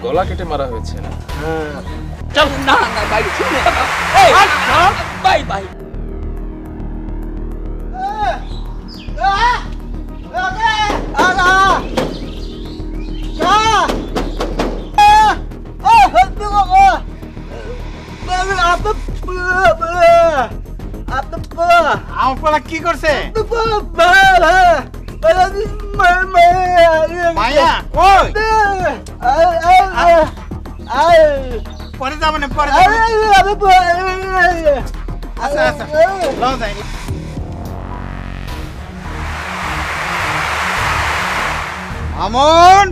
গলা কেটে মারা হয়েছে না? চল না না ভাই শুনে এই ভাই ভাই আমার কি করছে মায়া কই পরে যাবো না পরে আচ্ছা আচ্ছা লও যাই আমন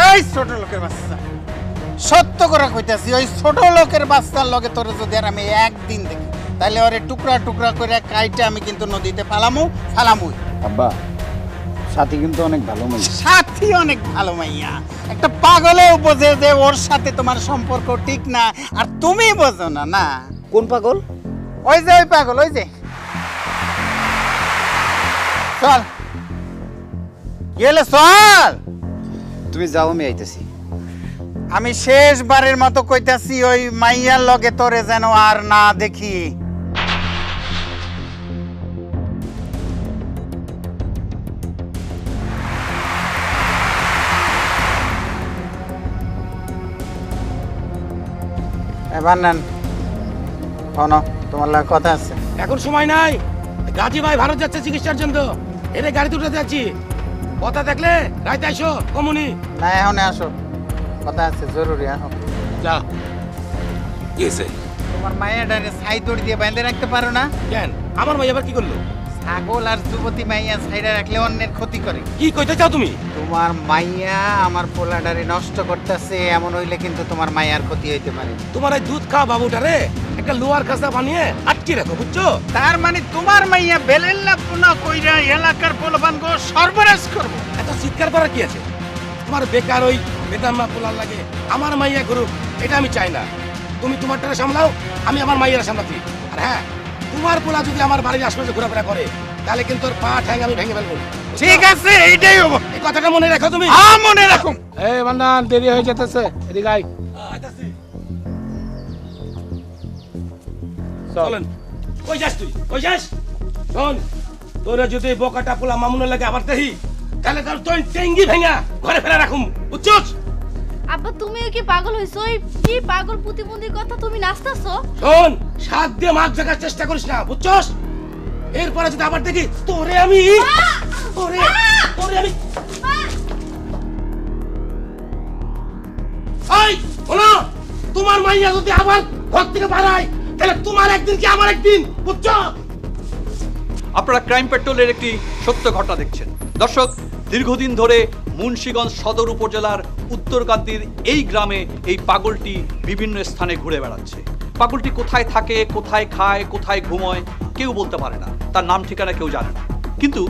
এই ছোট লোকের বাচ্চা সত্য করে কইতাছি ওই ছোট লোকের বাচ্চার লগে তোরে যদি আর আমি একদিন দেখি তাহলে ওরে টুকরা টুকরা করে কাইটা আমি কিন্তু নদীতে ফালামুই আব্বা সাথী কিন্তু অনেক ভালো মাইয়া। সাথী অনেক ভালো মাইয়া একটা পাগলেও বোঝে যে ওর সাথে তোমার সম্পর্ক ঠিক না আর তুমি বোঝো না না কোন পাগল? ওই যে ওই পাগল ওই যে চল গেলে চল তুমি যাও আমি আইতেছি। আমি শেষবারের মতো কইতাছি ওই মাইয়ার লগে তোরে যেন আর না দেখি এবার নেন শোনো তোমার লাগে কথা আছে এখন সময় নাই গাজী ভাই ভারত যাচ্ছে চিকিৎসার জন্য এর গাড়িতে উঠে যাচ্ছি কথা দেখলে রাইতে আইসো কমুনি না এখন আসো কথা আছে জরুরি আসো যা কি হয়েছে তোমার মায়ের ডারে ছাই দড়ি দিয়ে বেঁধে রাখতে পারো না কেন আমার ভাই আবার কি করলো ছাগল আর যুবতী মাইয়া ছাইরা রাখলে অন্যের ক্ষতি করে কি কইতে চাও তুমি তোমার মাইয়া আমার পোলাডারে নষ্ট করতেছে এমন হইলে কিন্তু তোমার মাইয়ার ক্ষতি হইতে পারে তোমার এই দুধ খাওয়া বাবুটারে একটা লোহার কাঁচা বানিয়ে আটকে রাখো বুঝছো তার মানে তোমার মাইয়া বেলেল্লা পুনা কইরা এলাকার পোলাপানগো সর্বনাশ করবো এত চিৎকার করার কি আছে তোমার বেকার ওই বেদাম্মা পোলার লাগে আমার মাইয়া করুক এটা আমি চাই না তুমি তোমারটারে সামলাও আমি আমার মাইয়ারা সামলাচ্ছি আর হ্যাঁ তোমার পোলা যদি আমার বাড়ির আশপাশে ঘোরাফেরা করে তাহলে কিন্তু ওর পা ঠ্যাং আমি ভেঙে ফেলবো ঠিক আছে এইটাই হবো এই কথাটা মনে রাখো তুমি হ্যাঁ মনে রাখো এই বান্দান দেরি হয়ে যেতেছে, এদিকে আয়। চলেন কই যাস তুই কই যাস শোন তোরা যদি বোকাটা পোলা মামুনের লাগে আবার দেখি তাহলে তোর তুই টেঙ্গি ভেঙা ঘরে ফেরা রাখুম বুঝছস আব্বা তুমিও কি পাগল হইছো? এই কি পাগল প্রতিবন্ধীর কথা তুমি নাচতাছো? শোন সাত দিয়ে মাছ জাগার চেষ্টা করিস না বুঝছস এরপরে যদি আবার দেখি তোরে আমি এই শোনো তোমার মাইয়া যদি আবার ঘর থেকে বাড়ায় তাহলে তোমার একদিন কি আমার একদিন বুঝছো আপনারা ক্রাইম পেট্রোলের একটি সত্য ঘটনা দেখছেন দর্শক দীর্ঘদিন ধরে মুন্সিগঞ্জ সদর উপজেলার উত্তরকান্দির এই গ্রামে এই পাগলটি বিভিন্ন স্থানে ঘুরে বেড়াচ্ছে পাগলটি কোথায় থাকে কোথায় খায় কোথায় ঘুমোয় কেউ বলতে পারে না তার নাম ঠিকানা কেউ জানে না কিন্তু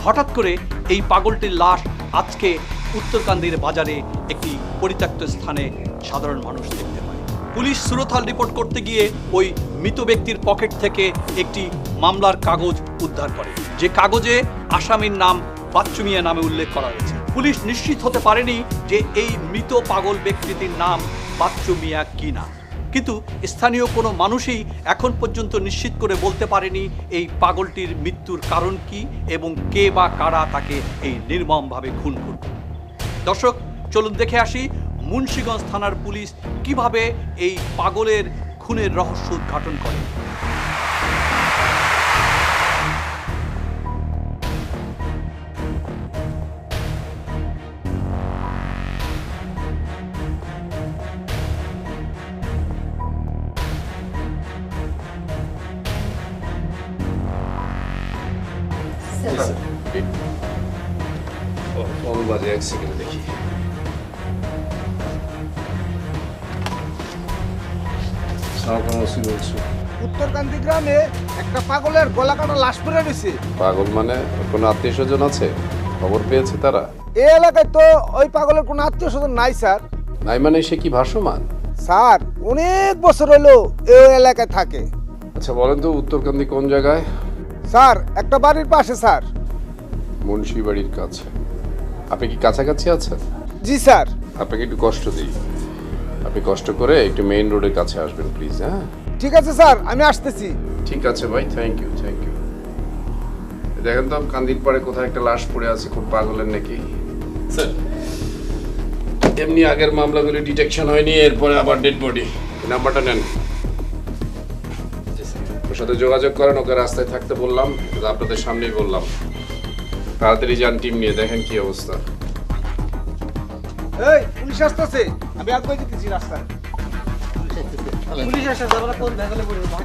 হঠাৎ করে এই পাগলটির লাশ আজকে উত্তরকান্দির বাজারে একটি পরিত্যক্ত স্থানে সাধারণ মানুষ দেখতে পায় পুলিশ সুরতহাল রিপোর্ট করতে গিয়ে ওই মৃত ব্যক্তির পকেট থেকে একটি মামলার কাগজ উদ্ধার করে যে কাগজে আসামির নাম বাচ্চু মিয়া নামে উল্লেখ করা হয়েছে পুলিশ নিশ্চিত হতে পারেনি যে এই মৃত পাগল ব্যক্তিটির নাম বাচ্চু মিয়া কিনা কিন্তু স্থানীয় কোনো মানুষই এখন পর্যন্ত নিশ্চিত করে বলতে পারেনি এই পাগলটির মৃত্যুর কারণ কি এবং কে বা কারা তাকে এই নির্মমভাবে খুন করল দর্শক চলুন দেখে আসি মুন্সিগঞ্জ থানার পুলিশ কিভাবে এই পাগলের খুনের রহস্য উদ্ঘাটন করে বাজে এক সেকেন্ড দেখি। উত্তরকান্দি গ্রামে একটা পাগলের গলা কাটা লাশ পড়ে রয়েছে। পাগল মানে কোনো আত্মীয় স্বজন আছে? খবর পেয়েছে তারা? এই এলাকায় তো ওই পাগলের কোনো আত্মীয় স্বজন নাই স্যার। নাই মানে সে কি ভাসমান? স্যার অনেক বছর হলো এই এলাকায় থাকে। আচ্ছা বলেন তো উত্তরকান্দি কোন জায়গায়? স্যার একটা বাড়ির পাশে স্যার। মুন্সি বাড়ির কাছে। আপনি কি কাছাকাছি আছেন? জি স্যার। আপনাকে একটু কষ্ট দিই, আপনি কষ্ট করে একটু মেইন রোডের কাছে আসবেন প্লিজ। হ্যাঁ ঠিক আছে স্যার, আমি আসতেছি। ঠিক আছে ভাই, থ্যাংক ইউ থ্যাংক ইউ। দেখেন তো কান্দির পাড়ে কোথায় একটা লাশ পড়ে আছে, খুব পাগলের নাকি? স্যার এমনি আগের মামলাগুলি ডিটেকশন হয়নি, এরপরে আবার ডেড বডি। নাম্বারটা নেন, ওর সাথে যোগাযোগ করেন। ওকে রাস্তায় থাকতে বললাম, কিন্তু আপনাদের সামনেই বললাম। তাড়াতাড়ি যান টিম নিয়ে, দেখেন কি অবস্থা। এই পুলিশ আসতেছে, আমি আগে যেতেছি রাস্তায়। পুলিশ আসে আমরা কোন ভেগলে পড়ব না।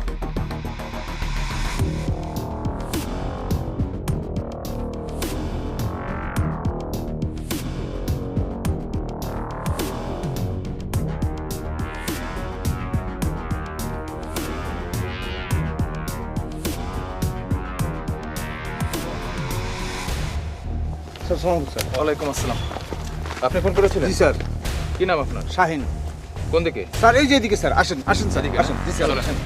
স্যার সালাম স্যার। ওয়ালাইকুম আসসালাম। আপনি ফোন করেছিলেন? জি স্যার। কি নাম আপনার? শাহিন। কোন দিকে? স্যার এই যে এদিকে স্যার, আসেন আসেন স্যার, এদিকে? আসেন। জি স্যার চলো। আসেন।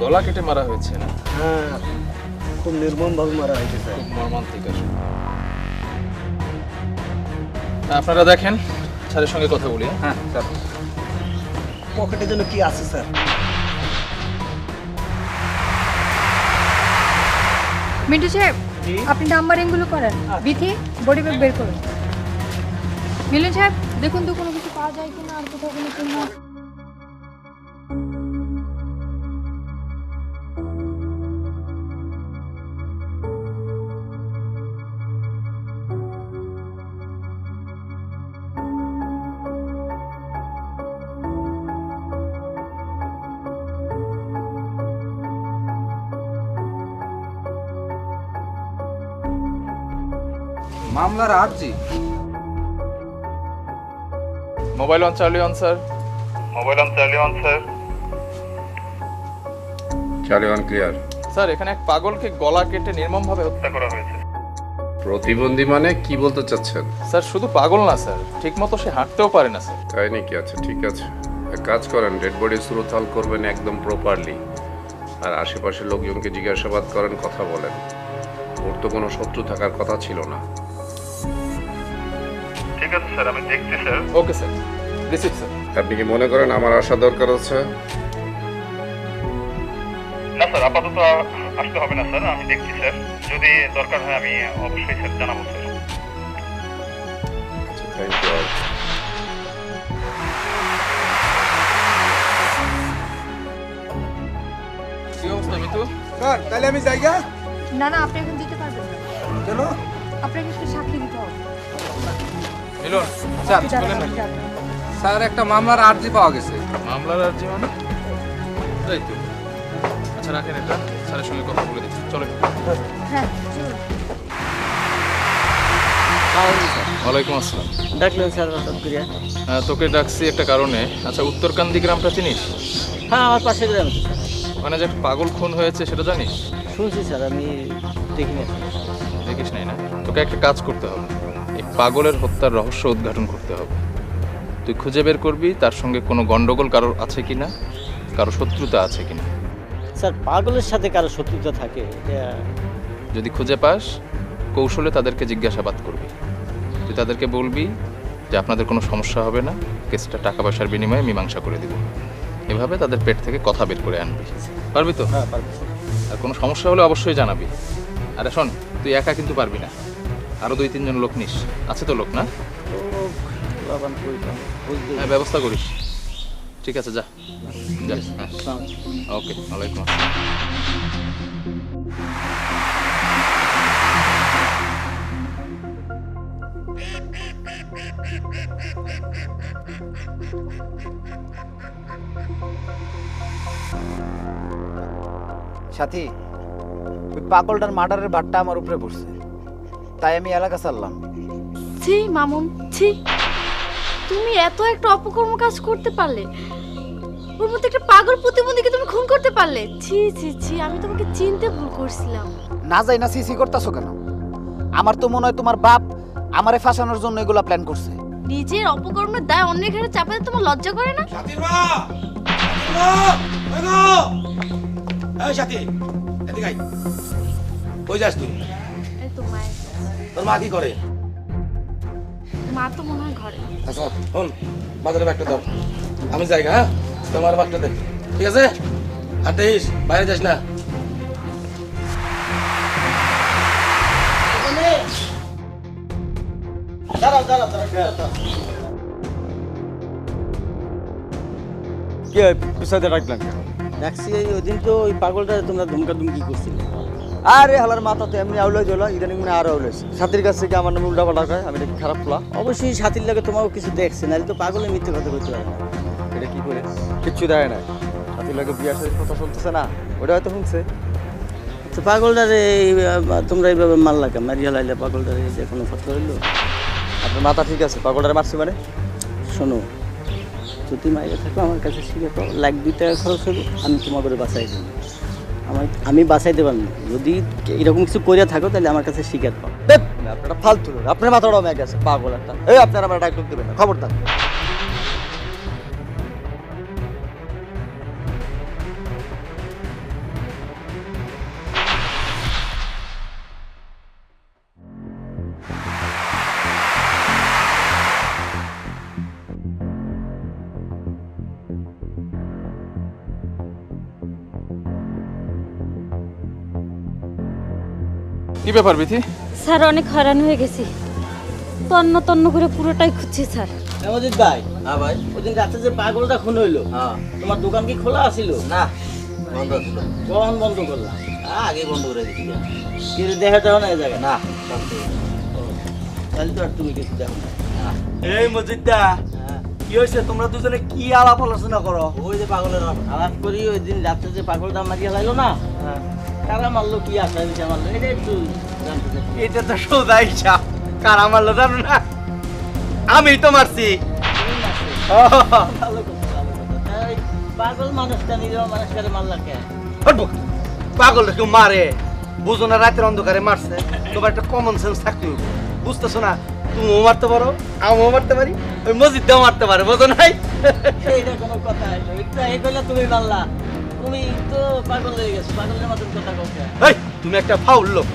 গলা কেটে মারা হয়েছে না? হ্যাঁ, খুব নির্মমভাবে মারা হয়েছে স্যার। খুব মর্মান্তিক আসলে। আপনারা দেখেন, স্যারের সঙ্গে কথা বলি। হ্যাঁ স্যার। পকেটে যেন কি আছে স্যার? মিন্টু সাহেব, আপনি নাম্বারিং গুলো করেন। বিথি বডি ব্যাগ বের করুন। মিলন সাহেব, দেখুন তো কোনো কিছু পাওয়া যায় কিনা, আর কোথাও কোনো চিহ্ন। মামলার আর্জি। Mobile on Charlie on sir. Charlie one clear. Sir এখানে এক পাগলকে গলা কেটে নির্মমভাবে হত্যা করা হয়েছে। প্রতিবন্ধী মানে কি বলতে চাচ্ছেন? স্যার শুধু পাগল না স্যার, ঠিকমতো সে হাঁটতেও পারে না স্যার। তাই নাকি? আচ্ছা ঠিক আছে, এক কাজ করেন, ডেড বডি সুরতাল করবেন একদম প্রপারলি, আর আশেপাশের লোকজনকে জিজ্ঞাসাবাদ করেন, কথা বলেন। ওর তো কোনো শত্রু থাকার কথা ছিল না। ঠিক আছে স্যার, আমি দেখছি sir. Okay sir, receive sir. আপনি কি মনে করেন আমার আসা দরকার আছে? না স্যার, আপাতত আসতে হবে না স্যার, আমি দেখছি স্যার। যদি দরকার হয় আমি অবশ্যই স্যার জানাবো স্যার। আচ্ছা থ্যাংক ইউ। কি অবস্থা মিতু? স্যার তাহলে আমি যাইগা? না না, আপনি এখন দিতে পারবেন না। কেন? আপনাকে একটু সাক্ষী দিতে হবে। মিলন স্যার আপনি যান, বলেন না। আপনি যান। স্যার একটা মামলার আর্জি পাওয়া গেছে। মামলার আর্জি মানে? তাই তো। আচ্ছা রাখেন এটা, স্যারের সঙ্গে কথা বলে দিচ্ছি। চলো। হ্যাঁ চলুন। ওয়ালাইকুম আসসালাম। ডাকলেন স্যার হঠাৎ করে? তোকে ডাকছি একটা কারণে। আচ্ছা উত্তরকান্দি গ্রামটা চিনিস? হ্যাঁ, আমার পাশে গ্রাম। ওখানে যে একটা পাগল খুন হয়েছে সেটা জানিস? শুনছি স্যার, আমি দেখিনি। দেখিস নাই না? তোকে একটা কাজ করতে হবে, এই পাগলের হত্যার রহস্য উদ্ঘাটন করতে হবে। তুই খুঁজে বের করবি তার সঙ্গে কোনো গন্ডগোল কারোর আছে কিনা, কারো শত্রুতা আছে কিনা। স্যার পাগলের সাথে কারো শত্রুতা থাকে? যদি খুঁজে পাস, কৌশলে তাদেরকে জিজ্ঞাসাবাদ করবি। তুই তাদেরকে বলবি যে আপনাদের কোনো সমস্যা হবে না, কেসটা টাকা পয়সার বিনিময়ে মীমাংসা করে দিব। এভাবে তাদের পেট থেকে কথা বের করে আনবি। পারবি তো? হ্যাঁ পারবো। আর কোনো সমস্যা হলে অবশ্যই জানাবি। আরে শোন, তুই একা কিন্তু পারবি না, আরো 2-3 জন লোক নিস। আছে তো লোক না? হ্যাঁ ব্যবস্থা করিস। ঠিক আছে, যা যা। হ্যাঁ ওকে, ওয়ালাইকুম আসসালাম। সাথী, ওই পাগলটার মার্ডারের ভাতটা আমার উপরে পড়ছে, তাই আমি এলাকা ছাড়লাম। ছি মামুন, ছি, তুমি এত একটা অপকর্ম কাজ করতে পারলে? ওর মধ্যে একটা পাগল প্রতিবন্ধীকে তুমি খুন করতে পারলে? ছি ছি ছি, আমি তোমাকে চিনতে ভুল করছিলাম। না যাই না সিসি করতেছো কেন? আমার তো মনে হয় তোমার বাপ আমারে ফাঁসানোর জন্য এগুলা প্ল্যান করছে। নিজের অপকর্মের দায় অন্যের ঘাড়ে চাপাতে তোমার লজ্জা করে না? সাথীর মা, এই সাথী, এদিকে আয়। কই যাস তুই? এই তো মায়ের। তোর মা কি করে? মা তো মনে হয় ঘরে। আচ্ছা শোন, বাজারে ব্যাগটা দাও, আমি যাই। হ্যাঁ, তোমার ব্যাগটা দে, ঠিক আছে? আর দেখিস বাইরে যাস না। কি হয় পিছাতে রাখলেন? দেখছি ওই দিন তো ওই পাগলটা তোমরা ধুমকা ধুমকি করছিলে। আরে হালার মাথা তো এমনি আউলাই জ্বলা, ইদানিং মানে আরো আউলাইছে। সাথীর কাছ থেকে আমার নামে উল্টা পাল্টা খায়, আমি এটা খারাপ প্লা। অবশ্যই সাথীর লাগে তোমাকে কিছু দেখছে, নাহলে তো পাগলের মিথ্যে কথা বলতে পারে না। এটা কি করে? কিচ্ছু দেয় না। সাথীর লাগে বিয়ার সাথে কথা চলতেছে না, ওটা হয়তো শুনছে। তো পাগলটারে তোমরা এইভাবে মারলা কেন? মারিয়া লাইলে পাগলটারে যে কোনো ফটো হইলো? আপনার মাথা ঠিক আছে, পাগলটারে মারছি মানে? শোনো, যদি মাইরে থাকো আমার কাছে শিখে তো লাখ 2 টাকা খরচ হবে, আমি তোমার করে বাঁচাই দেবো। আমি বাঁচাইতে পারবো না। যদি এরকম কিছু করে থাকো তাহলে আমার কাছে শিকার পাও। আপনারা ফালতু লোক, আপনার মাথাটাও ম্যাগ আছে, পাগল একটা। এই আপনারা আমার ডায়লগ দেবেন না, খবরদার। কি ব্যাপার বিথি? স্যার অনেক হয়রান হয়ে গেছি, তন্ন তন্ন করে পুরোটাই খুঁজছি স্যার। অজিত ভাই। হ্যাঁ ভাই। ওই দিন রাতে যে পাগলটা খুন হইলো, তোমার দোকান কি খোলা আছিল? না, বন্ধ ছিল। কখন বন্ধ করলা? আগে বন্ধ করে দিছি। কি দেখা যাও না এই জায়গা? না, তাহলে তো আর তুমি কিছু দেখো না। এই মজিদা, কি হয়েছে? তোমরা দুজনে কি আলাপ আলোচনা করো? ওই যে পাগলের আলাপ করি। ওই দিন রাতে যে পাগলটা মারিয়া লাইলো না, কারা মারলো, কি আশা দিশা মারলো, এটা একটু জানতে চাই। এটা তো সোজা হিসাব। কারা মারলো জানো না? আমি তো মারছি। ভালো কথা, ভালো কথা। তাই পাগল মানুষটা নিজের মানুষটারে মারলা কে? পাগল কেউ মারে? বুঝো না রাতের অন্ধকারে মারছে? তোমার একটা কমন সেন্স থাকতে হবে, বুঝতেছো না? তুমিও মারতে পারো, আমিও মারতে পারি, ওই মসজিদটাও মারতে পারে, বুঝো নাই? এইটা কোনো কথা হইলো? একটু এই কইলা তুমি মারলা, তুমি তো পাগল হয়ে গেছো। পাগলের মতন কথা কওকে। এই তুমি একটা ফাউল লোক।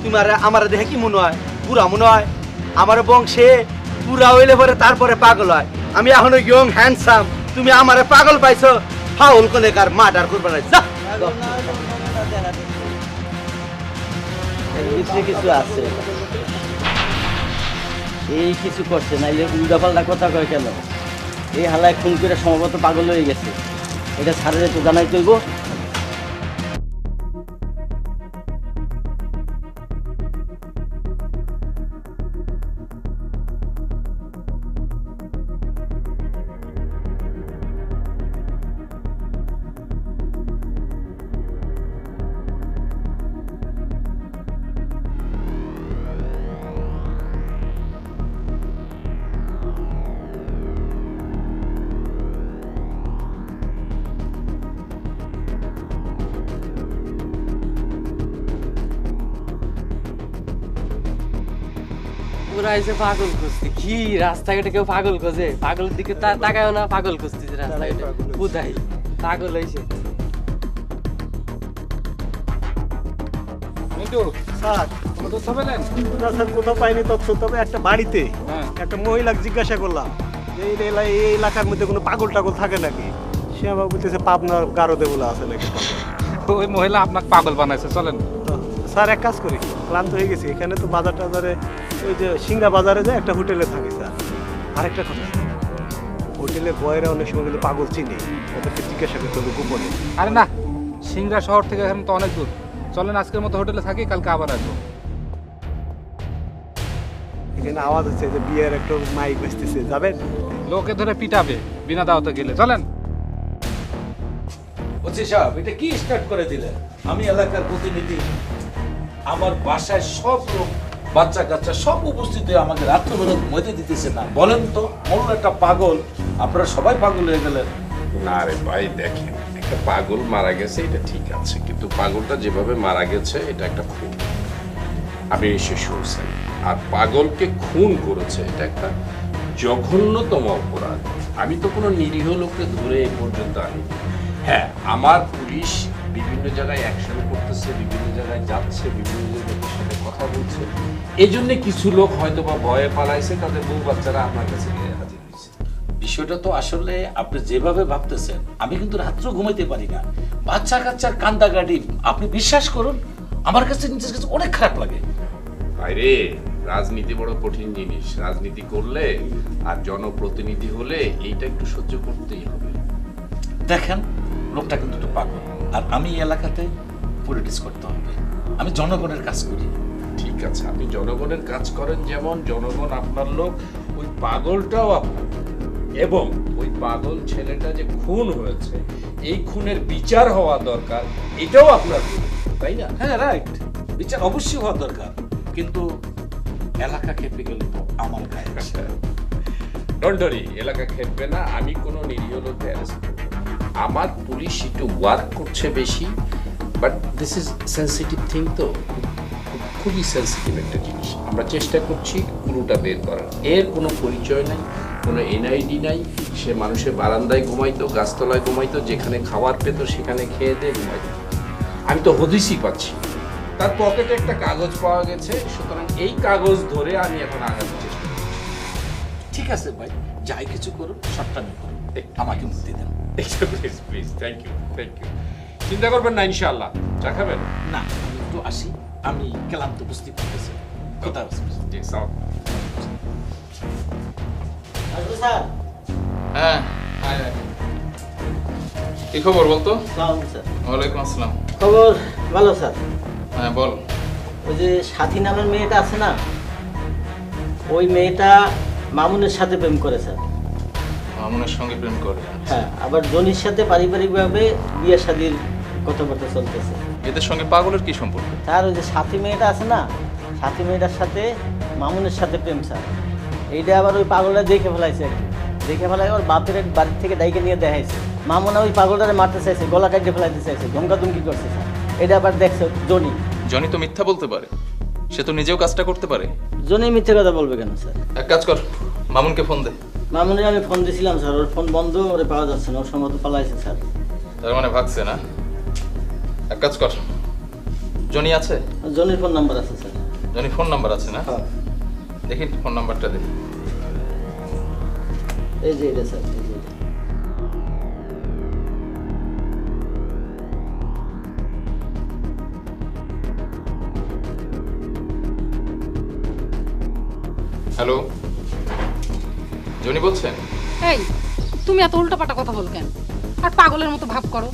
তোমার আমার দেখে কি মনে হয়? পুরা মনে হয় আমার বংশে পুরা হইলে পরে তারপরে পাগল হয়। আমি এখনো ইয়ং হ্যান্ডসাম, তুমি আমারে পাগল পাইছো। ফাউল কোনে কার মার্ডার করবে না। কিছু আছে, এই কিছু করছে, নাইলে উল্টা পাল্টা কথা কয় কেন? এই হালায় খুন করে সম্ভবত পাগল হয়ে গেছে। এটা ছাড়লে তো জানাই চলবো। ওরা এসে পাগল খুঁজছে। কি রাস্তাঘাটে কেউ পাগল খোঁজে? পাগলের দিকে তাকায়ও না, পাগল খুঁজতেছে রাস্তাঘাটে। কোথায় পাগল হয়েছে? স্যার কোনো তথ্য পেলেন? না স্যার, কোথাও পাইনি তথ্য। তবে একটা বাড়িতে একটা মহিলাকে জিজ্ঞাসা করলাম এই এলাকার মধ্যে কোনো পাগল টাগল থাকে নাকি। সে আবার বলতেছে পাবনার গারদে বলে আছে নাকি। ওই মহিলা আপনাকে পাগল বানাইছে, চলেন। স্যার এক কাজ করি, ক্লান্ত হয়ে গেছি। এখানে তো বাজার টাজারে ওই যে সিংড়া বাজারে যে একটা হোটেলে থাকি স্যার। আরেকটা কথা, হোটেলে বয়েরা অনেক সময় কিন্তু পাগল চিনি, ওদেরকে জিজ্ঞাসা করতে হবে গোপনে। আরে না, সিংড়া শহর থেকে এখানে তো অনেক দূর। চলেন আজকের মতো হোটেলে থাকি, কালকে আবার আসবো। এখানে আওয়াজ হচ্ছে যে বিয়ের একটা মাইক বেচতেছে, যাবেন? লোকে ধরে পিটাবে বিনা দাওয়াতে গেলে, চলেন। ওসি সাহেব, এটা কি স্টার্ট করে দিলেন? আমি এলাকার প্রতিনিধি, আমার বাসায় সব লোক, বাচ্চা কাচ্চা সব উপস্থিত হয়ে আমাকে রাত্রবেলা ঘুমাইতে দিতেছে না। বলেন তো, মরল একটা পাগল, আপনারা সবাই পাগল হয়ে গেলেন। না রে ভাই, দেখেন একটা পাগল মারা গেছে এটা ঠিক আছে, কিন্তু পাগলটা যেভাবে মারা গেছে এটা একটা খুন, আপনি নিশ্চয়ই শুনছেন। আর পাগলকে খুন করেছে এটা একটা জঘন্যতম অপরাধ। আমি তো কোনো নিরীহ লোককে ধরে এ পর্যন্ত আনি। হ্যাঁ, আমার পুলিশ বিভিন্ন জায়গায় অ্যাকশন করতেছে, বিভিন্ন জায়গায় যাচ্ছে, বিভিন্ন লোকের সাথে কথা বলছে, এই জন্য কিছু লোক হয়তো বা ভয়ে পালাইছে, তাদের বউ বাচ্চারা আপনার কাছে গিয়ে হাজির হয়েছে। বিষয়টা তো আসলে আপনি যেভাবে ভাবতেছেন, আমি কিন্তু রাত্রেও ঘুমাইতে পারি না। বাচ্চা কাচ্চার কান্দাকাটি, আপনি বিশ্বাস করুন আমার কাছে নিজের কাছে অনেক খারাপ লাগে। আরে রাজনীতি বড় কঠিন জিনিস, রাজনীতি করলে আর জনপ্রতিনিধি হলে এইটা একটু সহ্য করতেই হবে। দেখেন লোকটা কিন্তু একটু পাগল, আর আমি এই এলাকাতে পলিটিক্স করতে হবে, আমি জনগণের কাজ করি। ঠিক আছে, আপনি জনগণের কাজ করেন, যেমন জনগণ আপনার লোক, ওই পাগলটাও আপনার, এবং ওই পাগল ছেলেটা যে খুন হয়েছে এই খুনের বিচার হওয়া দরকার, এটাও আপনার লোক, তাই না? হ্যাঁ রাইট, বিচার অবশ্যই হওয়া দরকার, কিন্তু এলাকা খেপে গেল তো আমার গায়ে আসে। ডোন্ট ওয়ারি, এলাকা খেপবে না। আমি কোনো নিরীহ লোক অ্যারেস্ট করব। আমার পুলিশ একটু ওয়ার্ক করছে বেশি, but this is sensitive thing, তো খুবই সেন্সিটিভ একটা জিনিস। আমরা চেষ্টা করছি পুরোটা বের করার। এর কোনো পরিচয় নাই, কোনো এনআইডি নাই। সে মানুষের বারান্দায় ঘুমাইতো, গাছতলায় ঘুমাইতো, যেখানে খাবার পেতো সেখানে খেয়ে দিয়ে ঘুমাইতো। আমি তো হদিসই পাচ্ছি। তার পকেটে একটা কাগজ পাওয়া গেছে, সুতরাং এই কাগজ ধরে আমি এখন আগাতে চেষ্টা করছি। ঠিক আছে ভাই, যাই কিছু করুন সবটামি করুন, আমাকে মুক্তি দেন। Please please, thank you thank you. চিন্তা করবেন না ইনশাআল্লাহ। চা খাবেন? না, আমি একটু আসি, আমি ক্লান্ত বুঝতে পারতেছি। কোথায় হ্যাঁ, কি খবর বলতো? ওয়ালাইকুম আসসালাম। খবর ভালো স্যার। হ্যাঁ বল। ওই যে সাথী নামের মেয়েটা আছে না, ওই মেয়েটা মামুনের সাথে প্রেম করে স্যার। মামুনের সঙ্গে প্রেম করে? হ্যাঁ, আবার জনির সাথে পারিবারিকভাবে বিয়ে শাদীর কথাবার্তা চলতেছে। এদের সঙ্গে পাগলের কি সম্পর্ক? স্যার ওই যে সাথী মেয়েটা আছে না, সাথী মেয়েটার সাথে মামুনের সাথে প্রেম স্যার। এইটা আবার ওই পাগলটা দেখে ফেলাইছে আর কি, দেখে ফেলাই ওর বাপের বাড়ি থেকে ডাইকে নিয়ে দেখাইছে। মামুনা ওই পাগলটারে মারতে চাইছে, গলা কাটিয়ে ফেলাইতে চাইছে, ধমকাধমকি করছে স্যার। এটা আবার দেখছে জনি। জনি তো মিথ্যা বলতে পারে, সে তো নিজেও কাজটা করতে পারে। জনি মিথ্যে কথা বলবে কেন স্যার? এক কাজ কর, মামুনকে ফোন দে। মামুনের আমি ফোন দিয়েছিলাম স্যার, ওর ফোন বন্ধ, ওরে পাওয়া যাচ্ছে না, ওর সম্ভবত পালাইছে স্যার। তার মানে ভাগছে না? এক কাজ কর, জনি আছে? জনির ফোন নাম্বার আছে স্যার। জনির ফোন নাম্বার আছে না? দেখি ফোন নাম্বারটা দে। এই যে এটা স্যার, এই যে এটা। হ্যালো, জনি বলছেন? এই তুমি এত উল্টাপাল্টা কথা বল কেন? আর পাগলের মতো ভাব করো,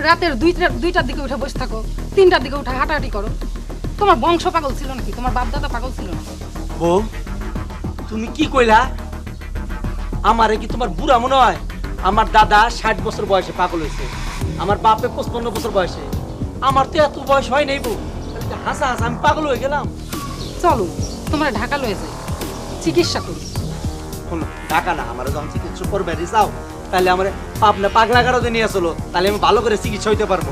রাতের দুইটার দিকে উঠে বসে থাকো, 3টার দিকে উঠে হাঁটাহাঁটি করো। তোমার বংশ পাগল ছিল নাকি? তোমার বাপ দাদা পাগল ছিল না? বউ, তুমি কি কইলা? আমারে কি তোমার বুড়া মনে হয়? আমার দাদা 60 বছর বয়সে পাগল হয়েছে, আমার বাপে 55 বছর বয়সে। আমার তো এত বয়স হয় নাই বউ, হাসা হাসা আমি পাগল হয়ে গেলাম। চলো তোমার ঢাকা লয়ে যাই, চিকিৎসা করি। ঢাকা না, আমার যখন চিকিৎসা করবে যাও, তাহলে আমার পাবনা পাগলা গাড়োতে নিয়ে চলো, তাহলে আমি ভালো করে চিকিৎসা হইতে পারবো।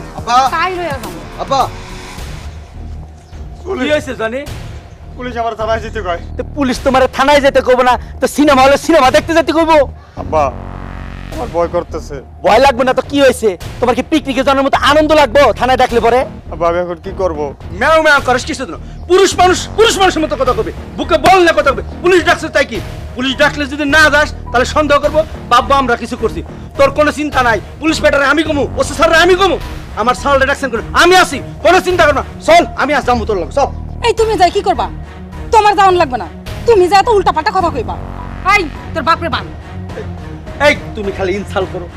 তাই লয়ে যাবো। আব্বা, কি হয়েছে জানি? পুলিশ আমার থানায় যেতে কয়। তো পুলিশ তোমার থানায় যেতে কইবো না, তো সিনেমা হলে সিনেমা দেখতে যেতে কইবো। আব্বা, আমার ভয় করতেছে। ভয় লাগবে না তো কি হয়েছে? তোমার কি পিকনিকে যাওয়ার মতো আনন্দ লাগবে থানায় ডাকলে পরে? আব্বা, আমি এখন কি করব? ম্যাও ম্যাও করিস কিছু না, পুরুষ মানুষের মতো কথা কবে, বুকে বল না কথা কবে। পুলিশ ডাকছে তাই কি? পুলিশ ডাকলে যদি না যাস তাহলে সন্দেহ করবো বাবা আমরা কিছু করছি। তোর কোনো চিন্তা নাই, পুলিশ ব্যাটারে আমি কমু, ওসি স্যাররা আমি কমু, আমার সাল ডাকছেন করে আমি আসি, কোনো চিন্তা করো না। চল আমি আস যাবো তোর লগে, চল। এই তুমি যাই কি করবা? তোমার যাওয়ান লাগবে না, তুমি যা তো উল্টাপাল্টা কথা কইবা। এই তোর বাপরে বান। এই তুমি খালি ইনসাল্ট করো,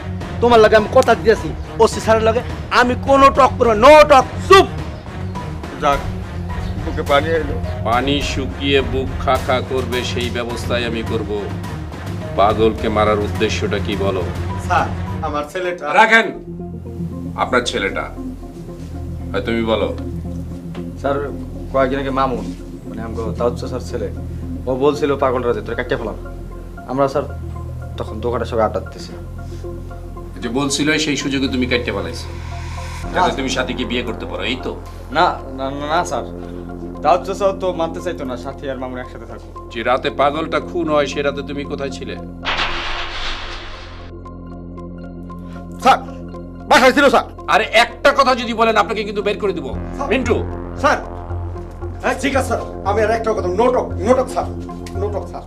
তোমার লগে আমি কথা দিয়েছি, ওসি স্যারের লগে আমি কোনো টক করবো, নো টক, চুপ। যাক, বুকে পানি এলো। পানি শুকিয়ে বুক খা খা করবে সেই ব্যবস্থাই আমি করব। পাগলকে মারার উদ্দেশ্যটা কি বলো? স্যার, আমার ছেলেটা। রাখেন আপনার ছেলেটা, হয় তুমি বলো। স্যার কয়েকদিন আগে মামুন, মানে আমাকে দাউদ স্যার ছেলে, ও বলছিল পাগলরা যে তোর কাটিয়ে ফেলাম। আমরা স্যার তখন দোকানের সবাই আড্ডা দিতেছিলাম। যে বলছিল সেই সুযোগে তুমি কাটতে পালাইছো, যাতে তুমি সাথীকে বিয়ে করতে পারো, এই তো? না না না স্যার, দাউদ চাচাও তো মানতে চাইতো না সাথী আর মামুন একসাথে থাকবো। যে রাতে পাগলটা খুন হয় সে রাতে তুমি কোথায় ছিলে? স্যার বাসায় ছিল স্যার। আরে একটা কথা যদি বলেন আপনাকে কিন্তু বের করে দিব। মিন্টু স্যার, হ্যাঁ ঠিক আছে স্যার, আমি আর একটা কথা, নোটক নোটক স্যার, নোটক স্যার।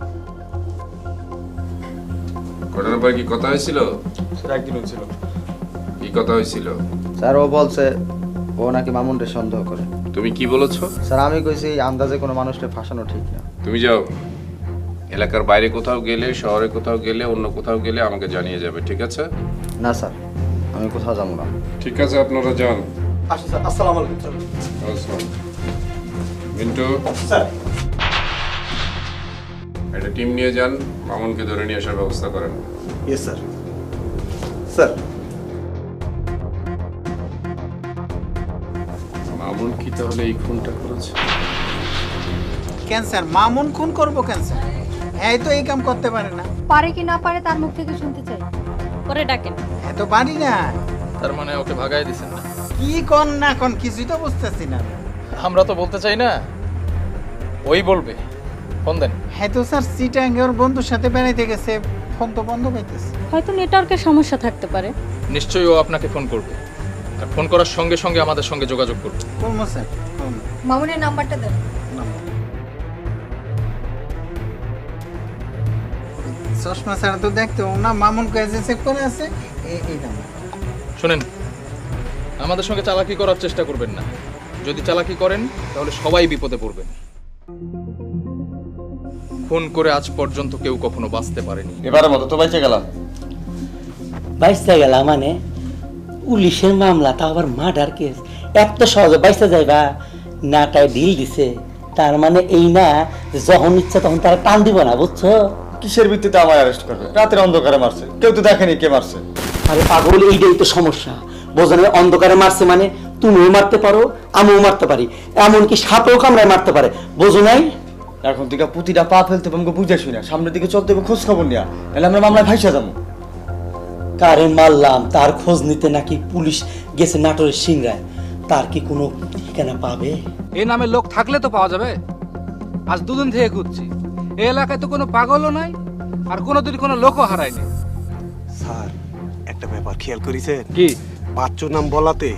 ঘটনার পর কি কথা হয়েছিল? স্যার একদিন হয়েছিল। কি কথা হয়েছিল? স্যার ও বলছে ও নাকি মামুনরে সন্দেহ করে। তুমি কি বলেছো? স্যার আমি কইছি আন্দাজে কোনো মানুষকে ফাঁসানো ঠিক না। তুমি যাও, এলাকার বাইরে কোথাও গেলে, শহরে কোথাও গেলে, অন্য কোথাও গেলে আমাকে জানিয়ে যাবে, ঠিক আছে? না স্যার, আমি কোথাও যাবো না। ঠিক আছে, আপনারা যান। আসি স্যার, আসসালামু আলাইকুম স্যার। আসসালাম। মিন্টু স্যার, একটা টিম নিয়ে যান, মামুনকে ধরে নিয়ে আসার ব্যবস্থা করেন। Yes sir. স্যার, মামুন কি তাহলে এই খুনটা করেছে? ক্যান্সার মামুন খুন করবো ক্যান্সার? হ্যাঁ তো এই কাম করতে পারে না। পারে কি না পারে তার মুখ থেকে শুনতে চাই, পরে ডাকেন। হ্যাঁ তো পারি না। তার মানে ওকে ভাগাই দিছেন না? কি কোন না কোন কিছুই তো বুঝতেছি না। আমরা তো বলতে চাই না, ওই বলবে। ফোন দেন। হ্যাঁ তো স্যার চিটাঙ্গে ওর বন্ধুর সাথে বেড়াইতে গেছে, ফোন তো বন্ধ পাইতেছে। হয়তো নেটওয়ার্কের সমস্যা থাকতে পারে। নিশ্চয়ই ও আপনাকে ফোন করবে, আর ফোন করার সঙ্গে সঙ্গে আমাদের সঙ্গে যোগাযোগ করবে। কোন স্যার? মামুনের নাম্বারটা দেন। চশমা ছাড়া তো দেখতে না, মামুন কাছে চেক করে আছে এই নাম্বার। শুনেন, আমাদের সঙ্গে চালাকি করার চেষ্টা করবেন না। যদি চালাকি করেন তাহলে সবাই বিপদে পড়বেন। খুন করে আজ পর্যন্ত কেউ কখনো বাঁচতে পারেনি। এবারে মতো তো বাইচে গেলাম। বাইসা গেলা মানে পুলিশের মামলা, তা আবার মার্ডার কেস, এত সহজে বাইসা যাইবা? নাটায় ঢিল দিছে, তার মানে এই না যে যখন ইচ্ছা তখন তারা টান দিব না, বুঝছো? কিসের ভিত্তিতে আমায় অ্যারেস্ট করবে? রাতের অন্ধকারে মারছে, কেউ তো দেখেনি কে মারছে। আরে পাগল, এইটাই তো সমস্যা। বোঝানোর অন্ধকারে মারছে মানে তুমিও মারতে পারো, আমিও মারতে পারি, এমনকি সাপেও কামড়ায় মারতে পারে, বোঝো নাই? এখন থেকে প্রতিটা পা ফেলতে আমাকে বুঝে শুনে সামনের দিকে চলতে হবে, খোঁজ খবর নেওয়া, নাহলে আমরা মামলায় ভাইসা যাবো। কারে মারলাম তার খোঁজ নিতে নাকি পুলিশ গেছে নাটোরের সিংড়ায়, তার কি কোনো ঠিকানা পাবে? এই নামে লোক থাকলে তো পাওয়া যাবে। আজ দুদিন থেকে খুঁজছি, এই এলাকায় তো কোনো পাগলও নাই, আর কোনোদিন কোনো লোকও হারায়নি। স্যার একটা ব্যাপার খেয়াল করেছেন কি? বাচ্চুর নাম বলাতে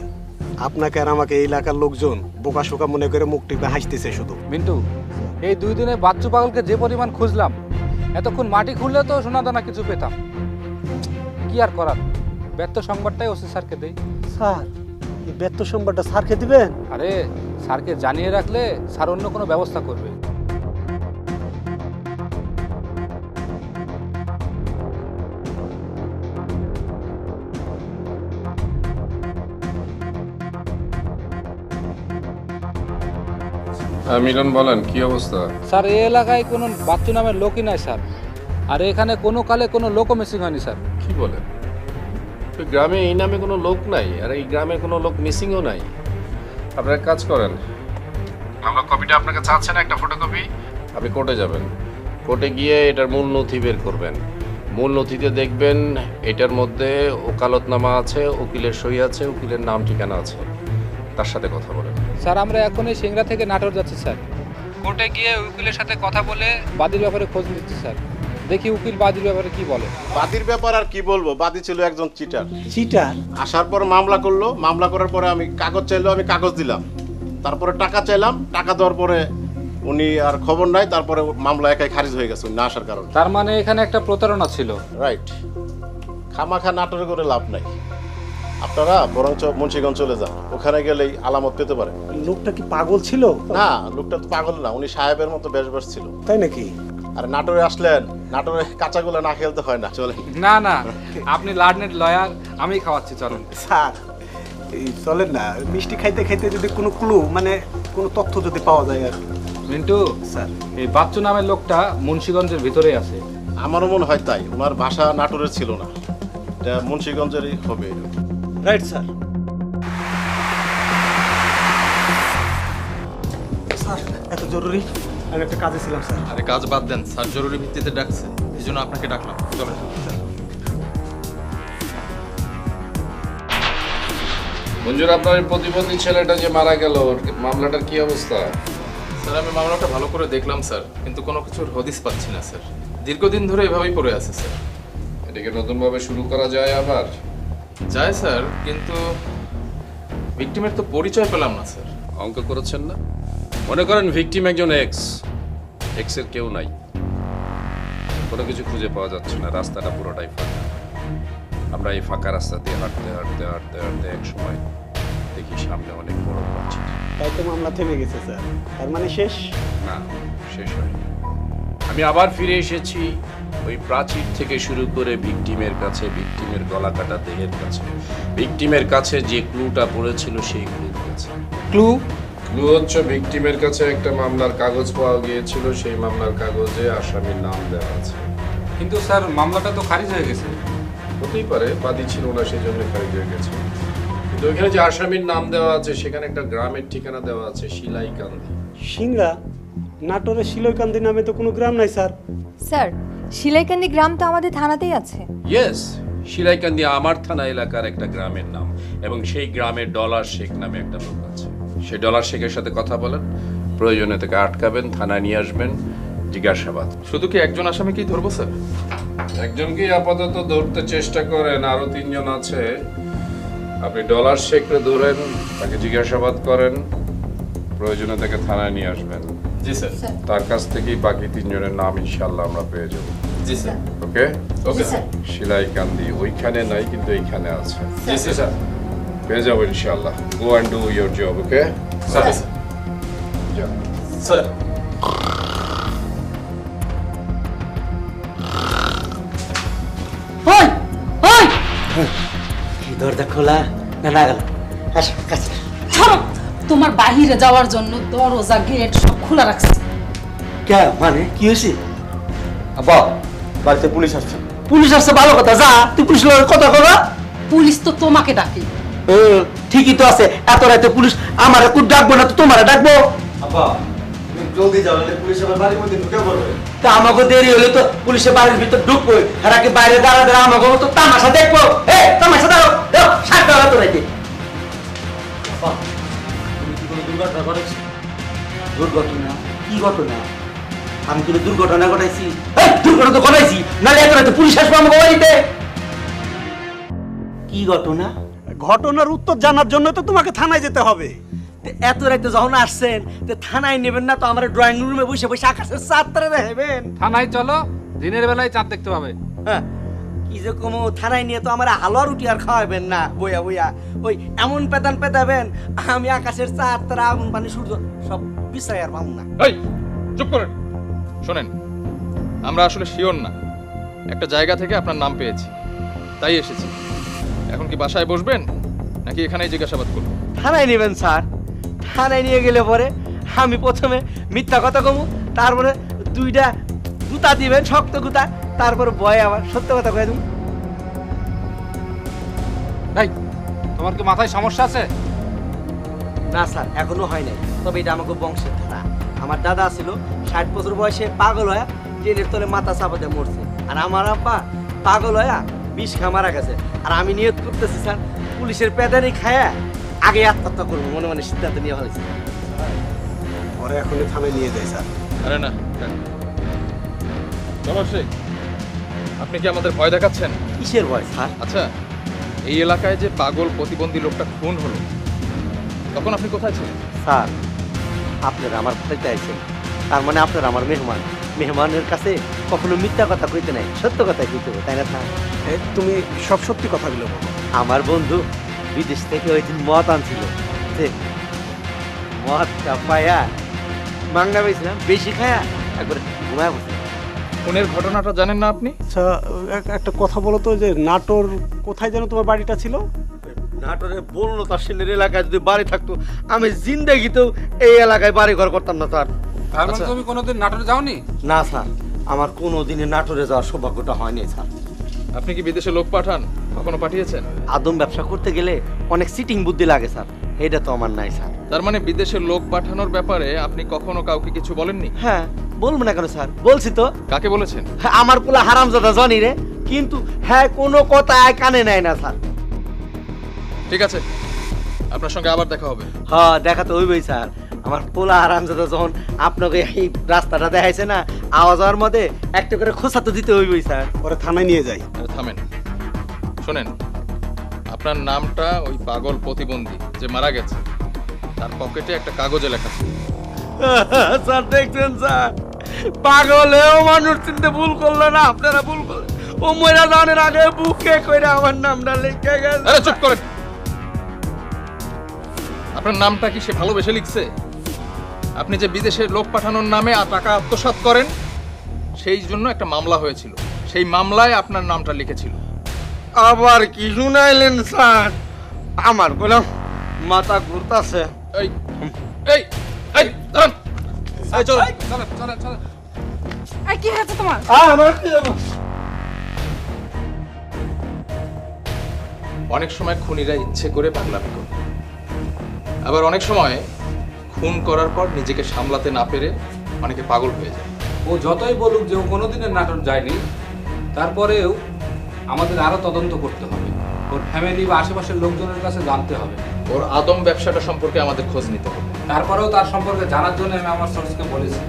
আপনাকে আর আমাকে এই এলাকার লোকজন বোকা শোকা মনে করে মুখ টিপে হাসতেছে শুধু। মিন্টু, এই 2 দিনে বাচ্চু পাগলকে যে পরিমাণ খুঁজলাম, এতক্ষণ মাটি খুললে তো সোনা দানা কিছু পেতাম। কি আর করার, ব্যর্থ সংবাদটাই ওসি স্যারকে দেই। স্যার, এই ব্যর্থ সংবাদটা স্যারকে দিবেন? আরে স্যারকে জানিয়ে রাখলে স্যার অন্য কোনো ব্যবস্থা করবে। মিলন বলেন, কি অবস্থা? স্যার এই এলাকায় কোনো বাচ্চু নামের লোকই নাই স্যার, আর এখানে কোনো কালে কোনো লোকও মিসিং হয়নি স্যার। কি বলেন? ওই গ্রামে এই নামে কোনো লোক নাই, আর এই গ্রামে কোনো লোক মিসিংও নাই। আপনারা এক কাজ করেন, আমরা কপিটা আপনার কাছে আছে না, একটা ফটোকপি? আপনি কোর্টে যাবেন, কোর্টে গিয়ে এটার মূল নথি বের করবেন। মূল নথিতে দেখবেন এটার মধ্যে ওকালতনামা আছে, উকিলের সই আছে, উকিলের নাম ঠিকানা আছে, তার সাথে কথা বলেন। স্যার আমরা এখন এই সিংড়া থেকে নাটোর যাচ্ছি স্যার। কোর্টে গিয়ে উকিলের সাথে কথা বলে বাদীর ব্যাপারে খোঁজ নিচ্ছি স্যার। দেখি উকিল বাদীর ব্যাপারে কি বলে। বাদীর ব্যাপার আর কি বলবো, বাদী ছিল একজন চিটার। চিটার? আসার পর মামলা করলো, মামলা করার পরে আমি কাগজ চাইলো, আমি কাগজ দিলাম, তারপরে টাকা চাইলাম, টাকা দেওয়ার পরে উনি আর খবর নাই, তারপরে মামলা একাই খারিজ হয়ে গেছে না আসার কারণে। তার মানে এখানে একটা প্রতারণা ছিল। রাইট। খামাখা নাটোরে করে লাভ নাই, আপনারা বরঞ্চ মুন্সিগঞ্জ চলে যান, ওখানে গেলেই আলামত পেতে পারেন। লোকটা কি পাগল ছিল? না, লোকটা তো পাগল না, উনি সাহেবের মতো বেশবাস ছিল। তাই নাকি? আর নাটোরে আসলেন, নাটোরে কাঁচাগুলো না খেলতে হয় না, চলে। না না, আপনি লার্নেড লয়ার, আমি খাওয়াচ্ছি, চলেন। স্যার এই চলেন না, মিষ্টি খাইতে খাইতে যদি কোনো ক্লু মানে কোনো তথ্য যদি পাওয়া যায় আর। মিন্টু স্যার, এই বাচ্চু নামের লোকটা মুন্সিগঞ্জের ভিতরেই আছে। আমারও মনে হয় তাই, ওনার বাসা নাটোরের ছিল না, এটা মুন্সিগঞ্জেরই হবে। Right sir. স্যার এত জরুরি, আমি একটা কাজে ছিলাম স্যার। আরে কাজ বাদ দেন, স্যার জরুরি ভিত্তিতে ডাকছে, এই জন্য আপনাকে ডাকলাম, চলেন। মঞ্জুর, আপনার এই প্রতিবন্ধী ছেলেটা যে মারা গেল, ওর মামলাটার কি অবস্থা? স্যার আমি মামলাটা ভালো করে দেখলাম স্যার, কিন্তু কোনো কিছুর হদিস পাচ্ছি না স্যার। দীর্ঘদিন ধরে এভাবেই পড়ে আছে স্যার। এটাকে নতুনভাবে শুরু করা যায় আবার? যায় স্যার, কিন্তু ভিকটিমের তো পরিচয় পেলাম না স্যার। অঙ্ক করেছেন না? মনে করেন ভিকটিম একজন এক্সের কেউ নাই, কোনো কিছু খুঁজে পাওয়া যাচ্ছে না, রাস্তাটা পুরোটাই ফাঁকা। আমরা এই ফাঁকা রাস্তা দিয়ে হাঁটতে হাঁটতে হাঁটতে হাঁটতে এক সময় দেখি সামনে অনেক বড় প্রাচীর। তাই তো মামলা থেমে গেছে স্যার, তার মানে শেষ? না, শেষ হয়নি। আমি আবার ফিরে এসেছি ওই প্রাচীর থেকে শুরু করে ভিকটিমের কাছে, ভিকটিমের গলা কাটা দেহের কাছে, ভিকটিমের কাছে যে ক্লুটা পড়েছিল সেই ক্লুর কাছে। ক্লু হচ্ছে ভিকটিমের কাছে একটা মামলার কাগজ পাওয়া গিয়েছিল, সেই মামলার কাগজে আসামির নাম দেওয়া আছে। কিন্তু স্যার মামলাটা তো খারিজ হয়ে গেছে। হতেই পারে, বাদী ছিল না সেই জন্য খারিজ হয়ে গেছে, কিন্তু ওইখানে যে আসামির নাম দেওয়া আছে সেখানে একটা গ্রামের ঠিকানা দেওয়া আছে, শিলাইকান্দি। সিংড়া? নাটোরের শিলাইকান্দি নামে তো কোনো গ্রাম নাই স্যার। স্যার, শিলাইকান্দি গ্রাম তো আমাদের থানাতেই আছে। ইয়েস, শিলাইকান্দি আমার থানা এলাকার একটা গ্রামের নাম, এবং সেই গ্রামে ডলার শেখ নামে একটা লোক আছে। সেই ডলার শেখের সাথে কথা বলেন, প্রয়োজনে তাকে আটকাবেন, থানায় নিয়ে আসবেন, জিজ্ঞাসাবাদ। শুধু কি একজন আসামিকেই ধরবো স্যার? একজনকেই আপাতত ধরতে চেষ্টা করেন, আরো 3 জন আছে। আপনি ডলার শেখকে ধরেন, তাকে জিজ্ঞাসাবাদ করেন, প্রয়োজনে তাকে থানায় নিয়ে আসবেন। জি স্যার। তার কাছ থেকেই বাকি 3 জনের নাম ইনশাআল্লাহ আমরা পেয়ে যাব। জি স্যার। ওকে ওকে স্যার। শিলাইকান্দি ওইখানে নাই, কিন্তু এইখানে আছে। জি স্যার। পেয়ে যাবো ইনশাআল্লাহ। Go and do your job. Okay sir. Sir. ওই ওই কি দরজা খোলা না না গেল? আসো কাছে। ছাড়ো, তোমার বাহিরে যাওয়ার জন্য দরজা গেট সব খোলা রাখছি। কে মানে কি হয়েছে? আব্বা বাড়িতে পুলিশ আসছে। পুলিশ আসছে ভালো কথা, যা তুই পুলিশ লোকের কথা কবা। পুলিশ তো তোমাকে ডাকে। ঠিকই তো আছে, এত রাতে পুলিশ আমারে কুট ডাকবো না তো তোমারে ডাকবো? আব্বা তুমি জলদি যাও, নাহলে পুলিশ আমার বাড়ির মধ্যে ঢুকে পড়বে। তা আমাকে দেরি হলে তো পুলিশের বাড়ির ভিতর ঢুকবো, এরাকে বাইরে দাঁড়া দাঁড়া আমাকে তো তামাশা দেখবো। এ তামাশা দাও, দাও সাত দাও তো রাইতে। তুমি কি কোনো দুর্ঘটনা ঘটেছে? দুর্ঘটনা? কি ঘটনা? আমি কোনো দুর্ঘটনা ঘটাইছি? দুর্ঘটনা তো ঘটাইছি, নাহলে এত রাতে পুলিশ আসবো আমাকে বাড়িতে। কি ঘটনা? ঘটনার উত্তর জানার জন্য তো তোমাকে থানায় যেতে হবে। এত রাতে যখন আসছেন থানায় নেবেন না তো আমার ড্রয়িং রুমে বসে বসে আকাশের চাঁদ তারা দেখাবেন? থানায় চলো, দিনের বেলায় চাঁদ দেখতে পাবে। হ্যাঁ, কি যে কমো, থানায় নিয়ে তো আমার হালুয়া রুটি আর খাওয়াবেন না বইয়া বইয়া। ওই এমন পেতান পেতাবেন আমি আকাশের চাঁদ তারা আগুন পানি সূর্য সব বিষয় আর পাবো না। এই চুপ করেন। শোনেন, আমরা আসলে শিওর না, একটা জায়গা থেকে আপনার নাম পেয়েছি তাই এসেছি। এখন কি বাসায় বসবেন নাকি এখানেই জিজ্ঞাসাবাদ করব? থানায় নেবেন স্যার। থানায় নিয়ে গেলে পরে আমি প্রথমে মিথ্যা কথা কমু, তারপরে 2টা গুতা দিবেন, শক্ত গুতা, তারপরে ভয় আবার সত্য কথা কয়ে দেবো। ভাই তোমার কি মাথায় সমস্যা আছে? না স্যার, এখনো হয় নাই, তবে এটা আমাকে বংশের ধারা। আমার দাদা ছিল 60 বছর বয়সে পাগল হয়ে ট্রেনের তলে মাথা চাপাতে মরছে, আর আমার আব্বা পাগল হয়ে বিষ খা মারা গেছে। আর আমি নিয়ত করতেছি স্যার, পুলিশের পেদানি খায়া আগে আত্মহত্যা করবো, মনে মনে সিদ্ধান্ত নিয়ে ফেলেছি। পরে এখন থানায় নিয়ে যায় স্যার। আরে না, চলো শেখ, আপনি কি আমাদের ভয় দেখাচ্ছেন? কিসের ভয় স্যার? আচ্ছা, এই এলাকায় যে পাগল প্রতিবন্ধী লোকটা খুন হলো, তখন আপনি কোথায় ছিলেন? স্যার, আপনারা আমার কোথায় চাইছেন, তার মানে আপনারা আমার মেহমান। মেহমানের কাছে কখনো মিথ্যা কথা কইতে নাই, সত্য কথাই কইতে হবে, তাই না স্যার? তুমি সব সত্যি কথাগুলো বলো। আমার বন্ধু বিদেশ থেকে ওই দিন মদ আনছিল, যে মদটা পায়া মাংনা পেয়েছিলাম, বেশি খায়া একবার ঘুমায় বসে। খুনের ঘটনাটা জানেন না আপনি? আচ্ছা, একটা কথা বলো তো, যে নাটোর কোথায় যেন তোমার বাড়িটা ছিল? নাটোরে বললো তহসিলের এলাকায় যদি বাড়ি থাকতো আমি জিন্দেগিতেও এই এলাকায় বাড়ি ঘর করতাম না স্যার। তার মানে তুমি কোনোদিন নাটোরে যাওনি? না স্যার, আমার কোনোদিনে নাটোরে যাওয়ার সৌভাগ্যটা হয়নি স্যার। আপনি কি বিদেশে লোক পাঠান? কখনো পাঠিয়েছেন? আদম ব্যবসা করতে গেলে অনেক সিটিং বুদ্ধি লাগে স্যার, এটা তো আমার নাই স্যার। তার মানে বিদেশে লোক পাঠানোর ব্যাপারে আপনি কখনো কাউকে কিছু বলেননি? হ্যাঁ, বলবো না কেন স্যার, বলছি তো। কাকে বলেছেন? আমার পোলা হারামজাদা জনি রে, কিন্তু হ্যাঁ কোনো কথা কানে নেয় না স্যার। ঠিক আছে, আপনার সঙ্গে আবার দেখা হবে। হ্যাঁ দেখা তো হইবই স্যার। আমার পোলা আরামজাদা যখন আপনাকে এই রাস্তাটা দেখাইছে না, আওয়াজ হওয়ার মধ্যে একটা করে খোঁচা তো দিতে হইবই স্যার। পরে থানায় নিয়ে যাই। থামেন, শোনেন, আপনার নামটা ওই পাগল প্রতিবন্ধী যে মারা গেছে তার পকেটে একটা কাগজে লেখা ছিল। স্যার দেখছেন স্যার, পাগলেও মানুষ চিনতে ভুল করলো না, আপনারা ভুল করলেন। ও মরা জানের আগে বুকে কইরা আমার নামটা লিখে গেছে। আরে চুপ করেন। আপনার নামটা কি সে ভালোবেসে লিখছে? আপনি যে বিদেশের লোক পাঠানোর নামে টাকা আত্মসাৎ করেন, সেই জন্য একটা মামলা হয়েছিল, সেই মামলায় আপনার নামটা লিখেছিল। আবার কি শুনাইলেন স্যার? আমার কোনো মাথা ঘুরতাছে। এই এই এই দাঁড়ান, এই চলো চলো চলো চলো। এই কি হয়েছে তোমার? আমার কি হলো? অনেক সময় খুনিরা ইচ্ছে করে পাগলামি করে, আবার অনেক সময় খুন করার পর নিজেকে সামলাতে না পেরে অনেকে পাগল হয়ে যায়। ও যতই বলুক যে ও কোনোদিনের নাটক যায়নি, তারপরেও আমাদের আরো তদন্ত করতে হবে। ওর ফ্যামিলি বা আশেপাশের লোকজনের কাছে জানতে হবে। ওর আদম ব্যবসাটা সম্পর্কে আমাদের খোঁজ নিতে হবে। তারপরেও তার সম্পর্কে জানার জন্য আমি আমার সোর্সকে বলেছি।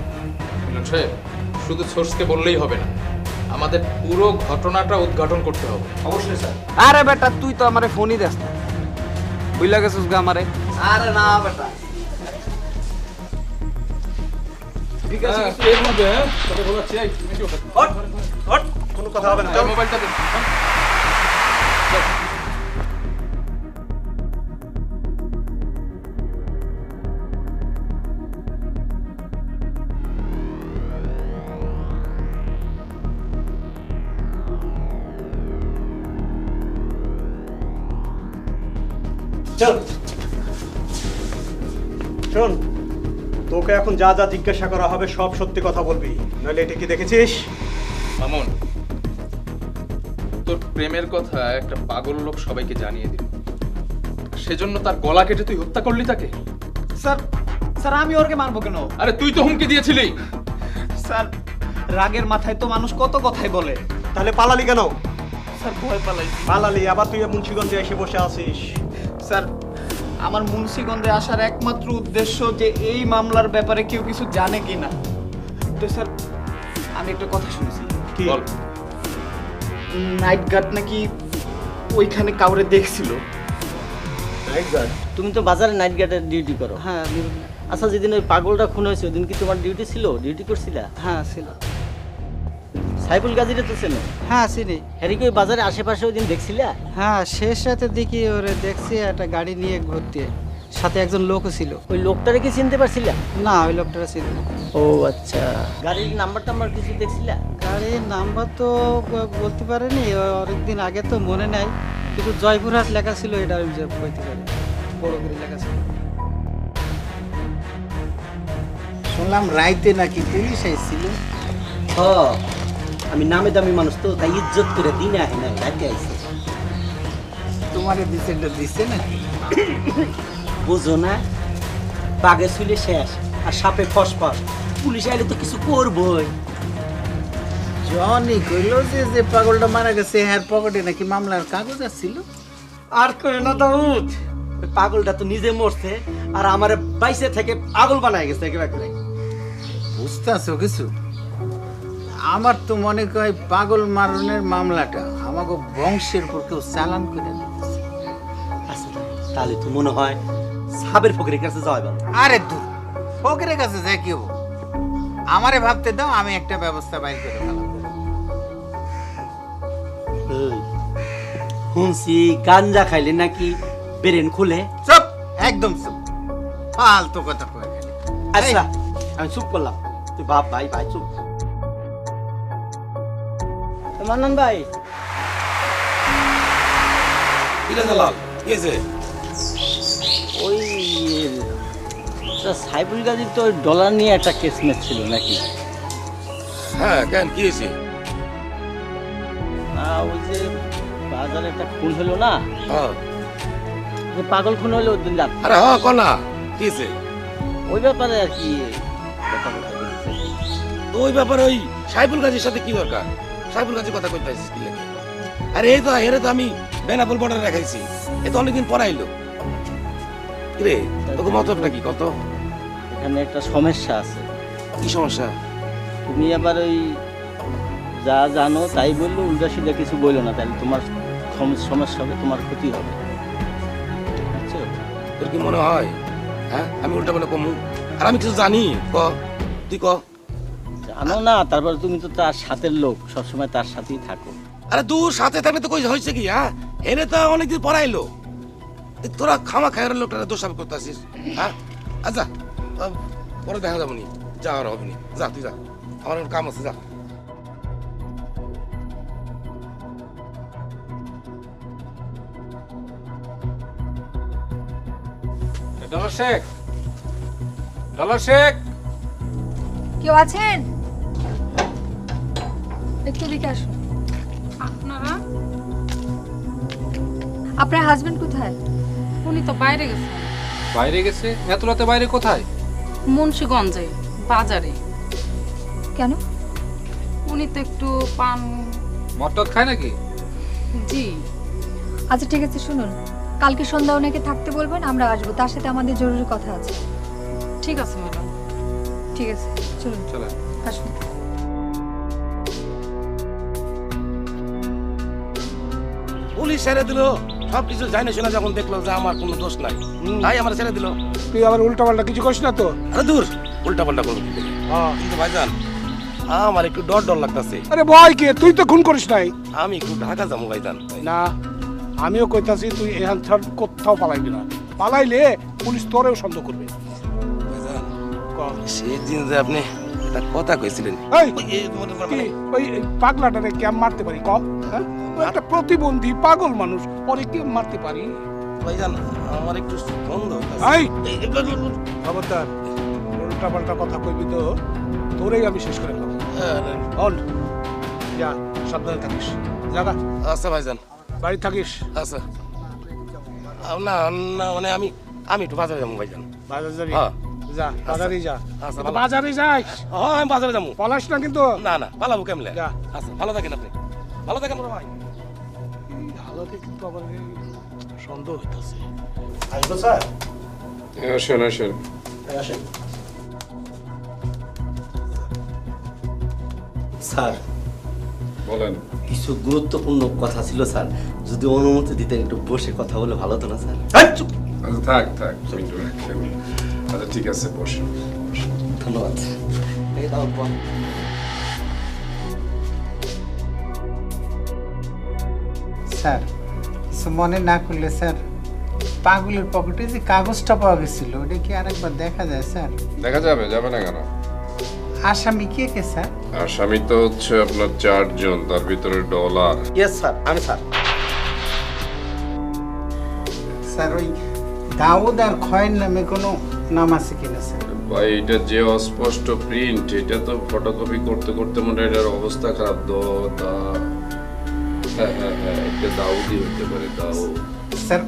শুধু সোর্সকে বললেই হবে না, আমাদের পুরো ঘটনাটা উদ্ঘাটন করতে হবে। অবশ্যই স্যার। আরে বেটা তুই তো আমারে ফোনই দেস না, বুঝলা গেছিস গা আমারে? আরে না বেটা, ঠিক আছে, কে বলবে? হ্যাঁ তোকে বলাচ্ছি। এই মিন্টু হট হট, কোনো কথা হবে না, চল মোবাইলটা দে। চল শোন, তোকে এখন যা যা জিজ্ঞাসা করা হবে সব সত্যি কথা বলবি, নইলে এটা কি দেখেছিস? মামুন, তোর প্রেমের কথা একটা পাগল লোক সবাইকে জানিয়ে দিল, সেজন্য তার গলা কেটে তুই হত্যা করলি তাকে? স্যার স্যার আমি ওরকে মারবো কেন? আরে তুই তো হুমকি দিয়েছিলি। স্যার রাগের মাথায় তো মানুষ কত কথাই বলে। তাহলে পালালি কেন? স্যার ভয় পালাইছি। পালালি, আবার তুই মুন্সিগঞ্জে এসে বসে আছিস। স্যার আমার মুন্সিগঞ্জে আসার একমাত্র উদ্দেশ্য যে এই মামলার ব্যাপারে কেউ কিছু জানে কিনা। তো স্যার আমি একটা কথা শুনেছি, কি? নাইট গার্ড নাকি ওইখানে কাউরে দেখছিল। Night guard? তুমি তো বাজারে নাইট গার্ডের ডিউটি করো। হ্যাঁ। আচ্ছা যেদিন ওই পাগলটা খুন হয়েছে ওদিন কি তোমার ডিউটি ছিল? ডিউটি করছিলা? হ্যাঁ ছিল। সাইফুল গাজীরে তো চেনো? হ্যাঁ চিনি। হ্যারি কি ওই বাজারে আশেপাশে ওই দিন দেখছিলা? হ্যাঁ শেষ রাতে দেখি ওরে দেখছি একটা গাড়ি নিয়ে ঘুরতে, সাথে একজন লোকও ছিল। ওই লোকটারে কি চিনতে পারছিলা? না ওই লোকটারে চিনি না। ও আচ্ছা। গাড়ির নাম্বার টাম্বার কিছু দেখছিলা? গাড়ির নাম্বার তো বলতে পারিনি, অনেকদিন আগে তো মনে নাই, কিন্তু জয়পুরহাট লেখা ছিল, এটা আমি বলতে পারি, বড় করে লেখা ছিল। শুনলাম রাইতে নাকি পুলিশ এসেছিল। আমি নামে দামি মানুষ তো, তাই ইজ্জত করে দিনে আহে না, রাতে আইছে। তোমারে দিছে দিছে নাকি? বুঝো না, বাঘে শুলে শেষ আর সাপে ফসফস, পুলিশ আইলে তো কিছু করবই। জনি কইলো যে পাগলটা মারা গেছে এর পকেটে নাকি মামলার কাগজ ছিল। আর কই না দাউদ, ওই পাগলটা তো নিজে মরছে আর আমারে বাইসে থেকে পাগল বানায় গেছে একেবারে। বুঝতেছো কিছু? আমার তো মনে হয় পাগল মারণের মামলাটা আমাকে বংশের উপর কেউ চালান করে দিচ্ছে। আচ্ছা তাহলে তো মনে হয় সাবের ফকিরের কাছে যাওয়া ভালো। আরে দূর, ফকিরের কাছে যাই কি হবো? আমারে ভাবতে দাও, আমি একটা ব্যবস্থা বাইর করে ফেলাম। শুনছি গাঞ্জা খাইলে নাকি ব্রেন খুলে। চুপ, একদম চুপ, ফালতু কথা কয়। আচ্ছা আমি চুপ করলাম, তুই বাপ ভাই ভাই চুপ। মান্নান ভাই, ওই সাইফুল গাজীর তো ডলার নিয়ে একটা কেস ছিল নাকি? হ্যাঁ কেন, কি হয়েছে? ওই যে বাজারে একটা খুন হলো না, হ্যাঁ পাগল খুন হলো ওই দিন রাত। আরে হ্যাঁ কোনা কি হয়েছে? ওই ব্যাপারে আর কি কথা বলতে বলছে। তো ওই ব্যাপারে ওই সাইফুল গাজীর সাথে কি দরকার? সাইফুল গাজী কথা কইতে আছিস কি লাগে? আরে এই তো এরে তো আমি বেনাপুল বর্ডারে রাখাইছি, এ তো অনেকদিন পর আইলো। রে তোকে মতলবটা কি কত? এখানে একটা সমস্যা আছে। কি সমস্যা? তুমি আবার ওই যা জানো তাই বললো, উল্টা সিধা কিছু বললো না, তাহলে তোমার সমস্যা হবে, তোমার ক্ষতি হবে। বুঝছো? তোর কি মনে হয় হ্যাঁ আমি উল্টা বলে কমু? আর আমি কিছু জানি? ক তুই ক। জানো না, তারপর তুমি তো তার সাথের লোক, সবসময় তার সাথেই থাকো। আরে দূর সাথে থাকলে তো কই হয়েছে কি? হ্যাঁ এনে তো অনেকদিন পড়াইলো, তোরা খামা খায়ের লোকটা দোষারোপ করতে আসিস। হ্যাঁ আচ্ছা পরে দেখা যাবো নি, যা আর হবে নি, যা তুই যা, আমার কাম আছে, যা। ডলার শেখ, ডলার শেখ, কেউ আছেন? একটু দিকে আসুন। আপনারা? আপনার হাজবেন্ড কোথায়? উনি তো বাইরে গেছে। বাইরে গেছে? এত রাতে বাইরে কোথায়? মুন্সিগঞ্জে বাজারে। কেন? উনি তো একটু পান মটর খায় নাকি? জি। আচ্ছা ঠিক আছে, শুনুন, কালকে সন্ধ্যা ওনাকে থাকতে বলবেন, আমরা আসবো, তার সাথে আমাদের জরুরি কথা আছে। ঠিক আছে ম্যাডাম। ঠিক আছে, চলুন চলেন আসুন। পুলিশ ছেড়ে দিল, সবকিছু জানে শোনা যখন দেখলো যে আমার কোনো দোষ নাই, তাই আমার ছেড়ে দিল। তুই আবার উল্টা পাল্টা কিছু করিস না তো? আরে দূর, উল্টা পাল্টা করবো কি করে? কিন্তু ভাইজান আমার একটু ডর ডর লাগতেছে। আরে ভয় কে? তুই তো খুন করিস নাই। আমি একটু ঢাকা যাবো ভাইজান। না, আমিও কইতাছি তুই এখান ছাড় কোথাও পালাইবি না। পালাইলে পুলিশ তোরেও সন্দেহ করবে। সেদিন যে আপনি একটা কথা কইছিলেন, ওই পাগলাটারে কেমন মারতে পারি কম? হ্যাঁ, ও একটা প্রতিবন্ধী পাগল মানুষ, ওরে কেমন মারতে পারি? ভাইজান আমার একটু সন্দেহ। খবরদার, উল্টা পাল্টা কথা কইবি তো তোরেই আমি শেষ করে ফেলবো। যা, সাবধানে থাকিস। জায়গা। আচ্ছা ভাইজান। বাড়ি থাকিস? আচ্ছা। না না মানে আমি একটু বাজারে যাবো ভাইজান। বাজার যাবি? হ্যাঁ যা, বাজারে যা। আচ্ছা বাজারে যাস? হ্যাঁ আমি বাজারে যাবো। পলাশ না কিন্তু? না না, পালাবো কেমনে? যা। আচ্ছা ভালো থাকেন আপনি, ভালো থাকেন বড় ভাই। হালতে কিন্তু আবার সন্দেহ হইতাছে। আসবো স্যার? আসেন আসেন। আসেন। স্যার বলেন। কিছু গুরুত্বপূর্ণ কথা ছিল স্যার, যদি অনুমতি দিতেন একটু বসে কথা বলে ভালো হতো না স্যার? আচ্ছা থাক থাক, একটু রাখেন। আচ্ছা ঠিক আছে, বসুন। ধন্যবাদ। এই দাও বল। স্যার কিছু মনে না করলে স্যার, পাগলের পকেটে যে কাগজটা পাওয়া গেছিল ওটা কি আরেকবার দেখা যায় স্যার? দেখা যাবে, যাবে না কেন? আসামি কে কে স্যার? আসামি তো হচ্ছে আপনার 4 জন, তার ভিতরে ডলার। ইয়েস স্যার, আমি স্যার। স্যার ওই দাউদ আর খয়ের নামে কোনো নাম আছে কিনা স্যার? ভাই এটা যে অস্পষ্ট প্রিন্ট, এটা তো ফটোকপি করতে করতে মনে হয় এটার অবস্থা খারাপ। হ্যাঁ হ্যাঁ হ্যাঁ, এটা দাউদি হতে পারে। দাউদ স্যার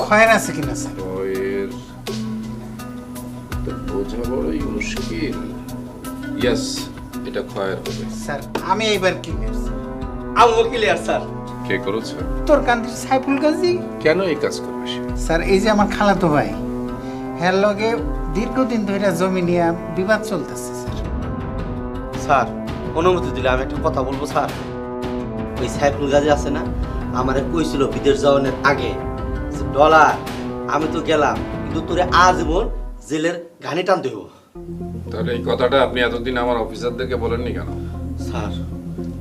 খয়ের আছে কিনা স্যার? খয়ের তো বোঝা বড়ই মুশকিল। ইয়েস, এটা খয়ের হবে। স্যার আমি এইবার ক্লিয়ার স্যার। আমিও ক্লিয়ার স্যার। কে করেছে? তোর কান্দির সাইফুল গাজী। কেন এই কাজ করবে সে? স্যার এই যে আমার খালাতো ভাই, হ্যার লগে দীর্ঘদিন ধরে জমি নিয়ে বিবাদ চলতেছে স্যার। স্যার অনুমতি দিলে আমি একটা কথা বলবো স্যার। ওই সাইফুল গাজী আছে না, আমারে কইছিল বিদেশ যাওয়ার আগে যে ডলার আমি তো গেলাম, কিন্তু তোরে আজীবন জেলের ঘানি টান দেব। তাহলে এই কথাটা আপনি এতদিন আমার অফিসারদেরকে বলেননি কেন? স্যার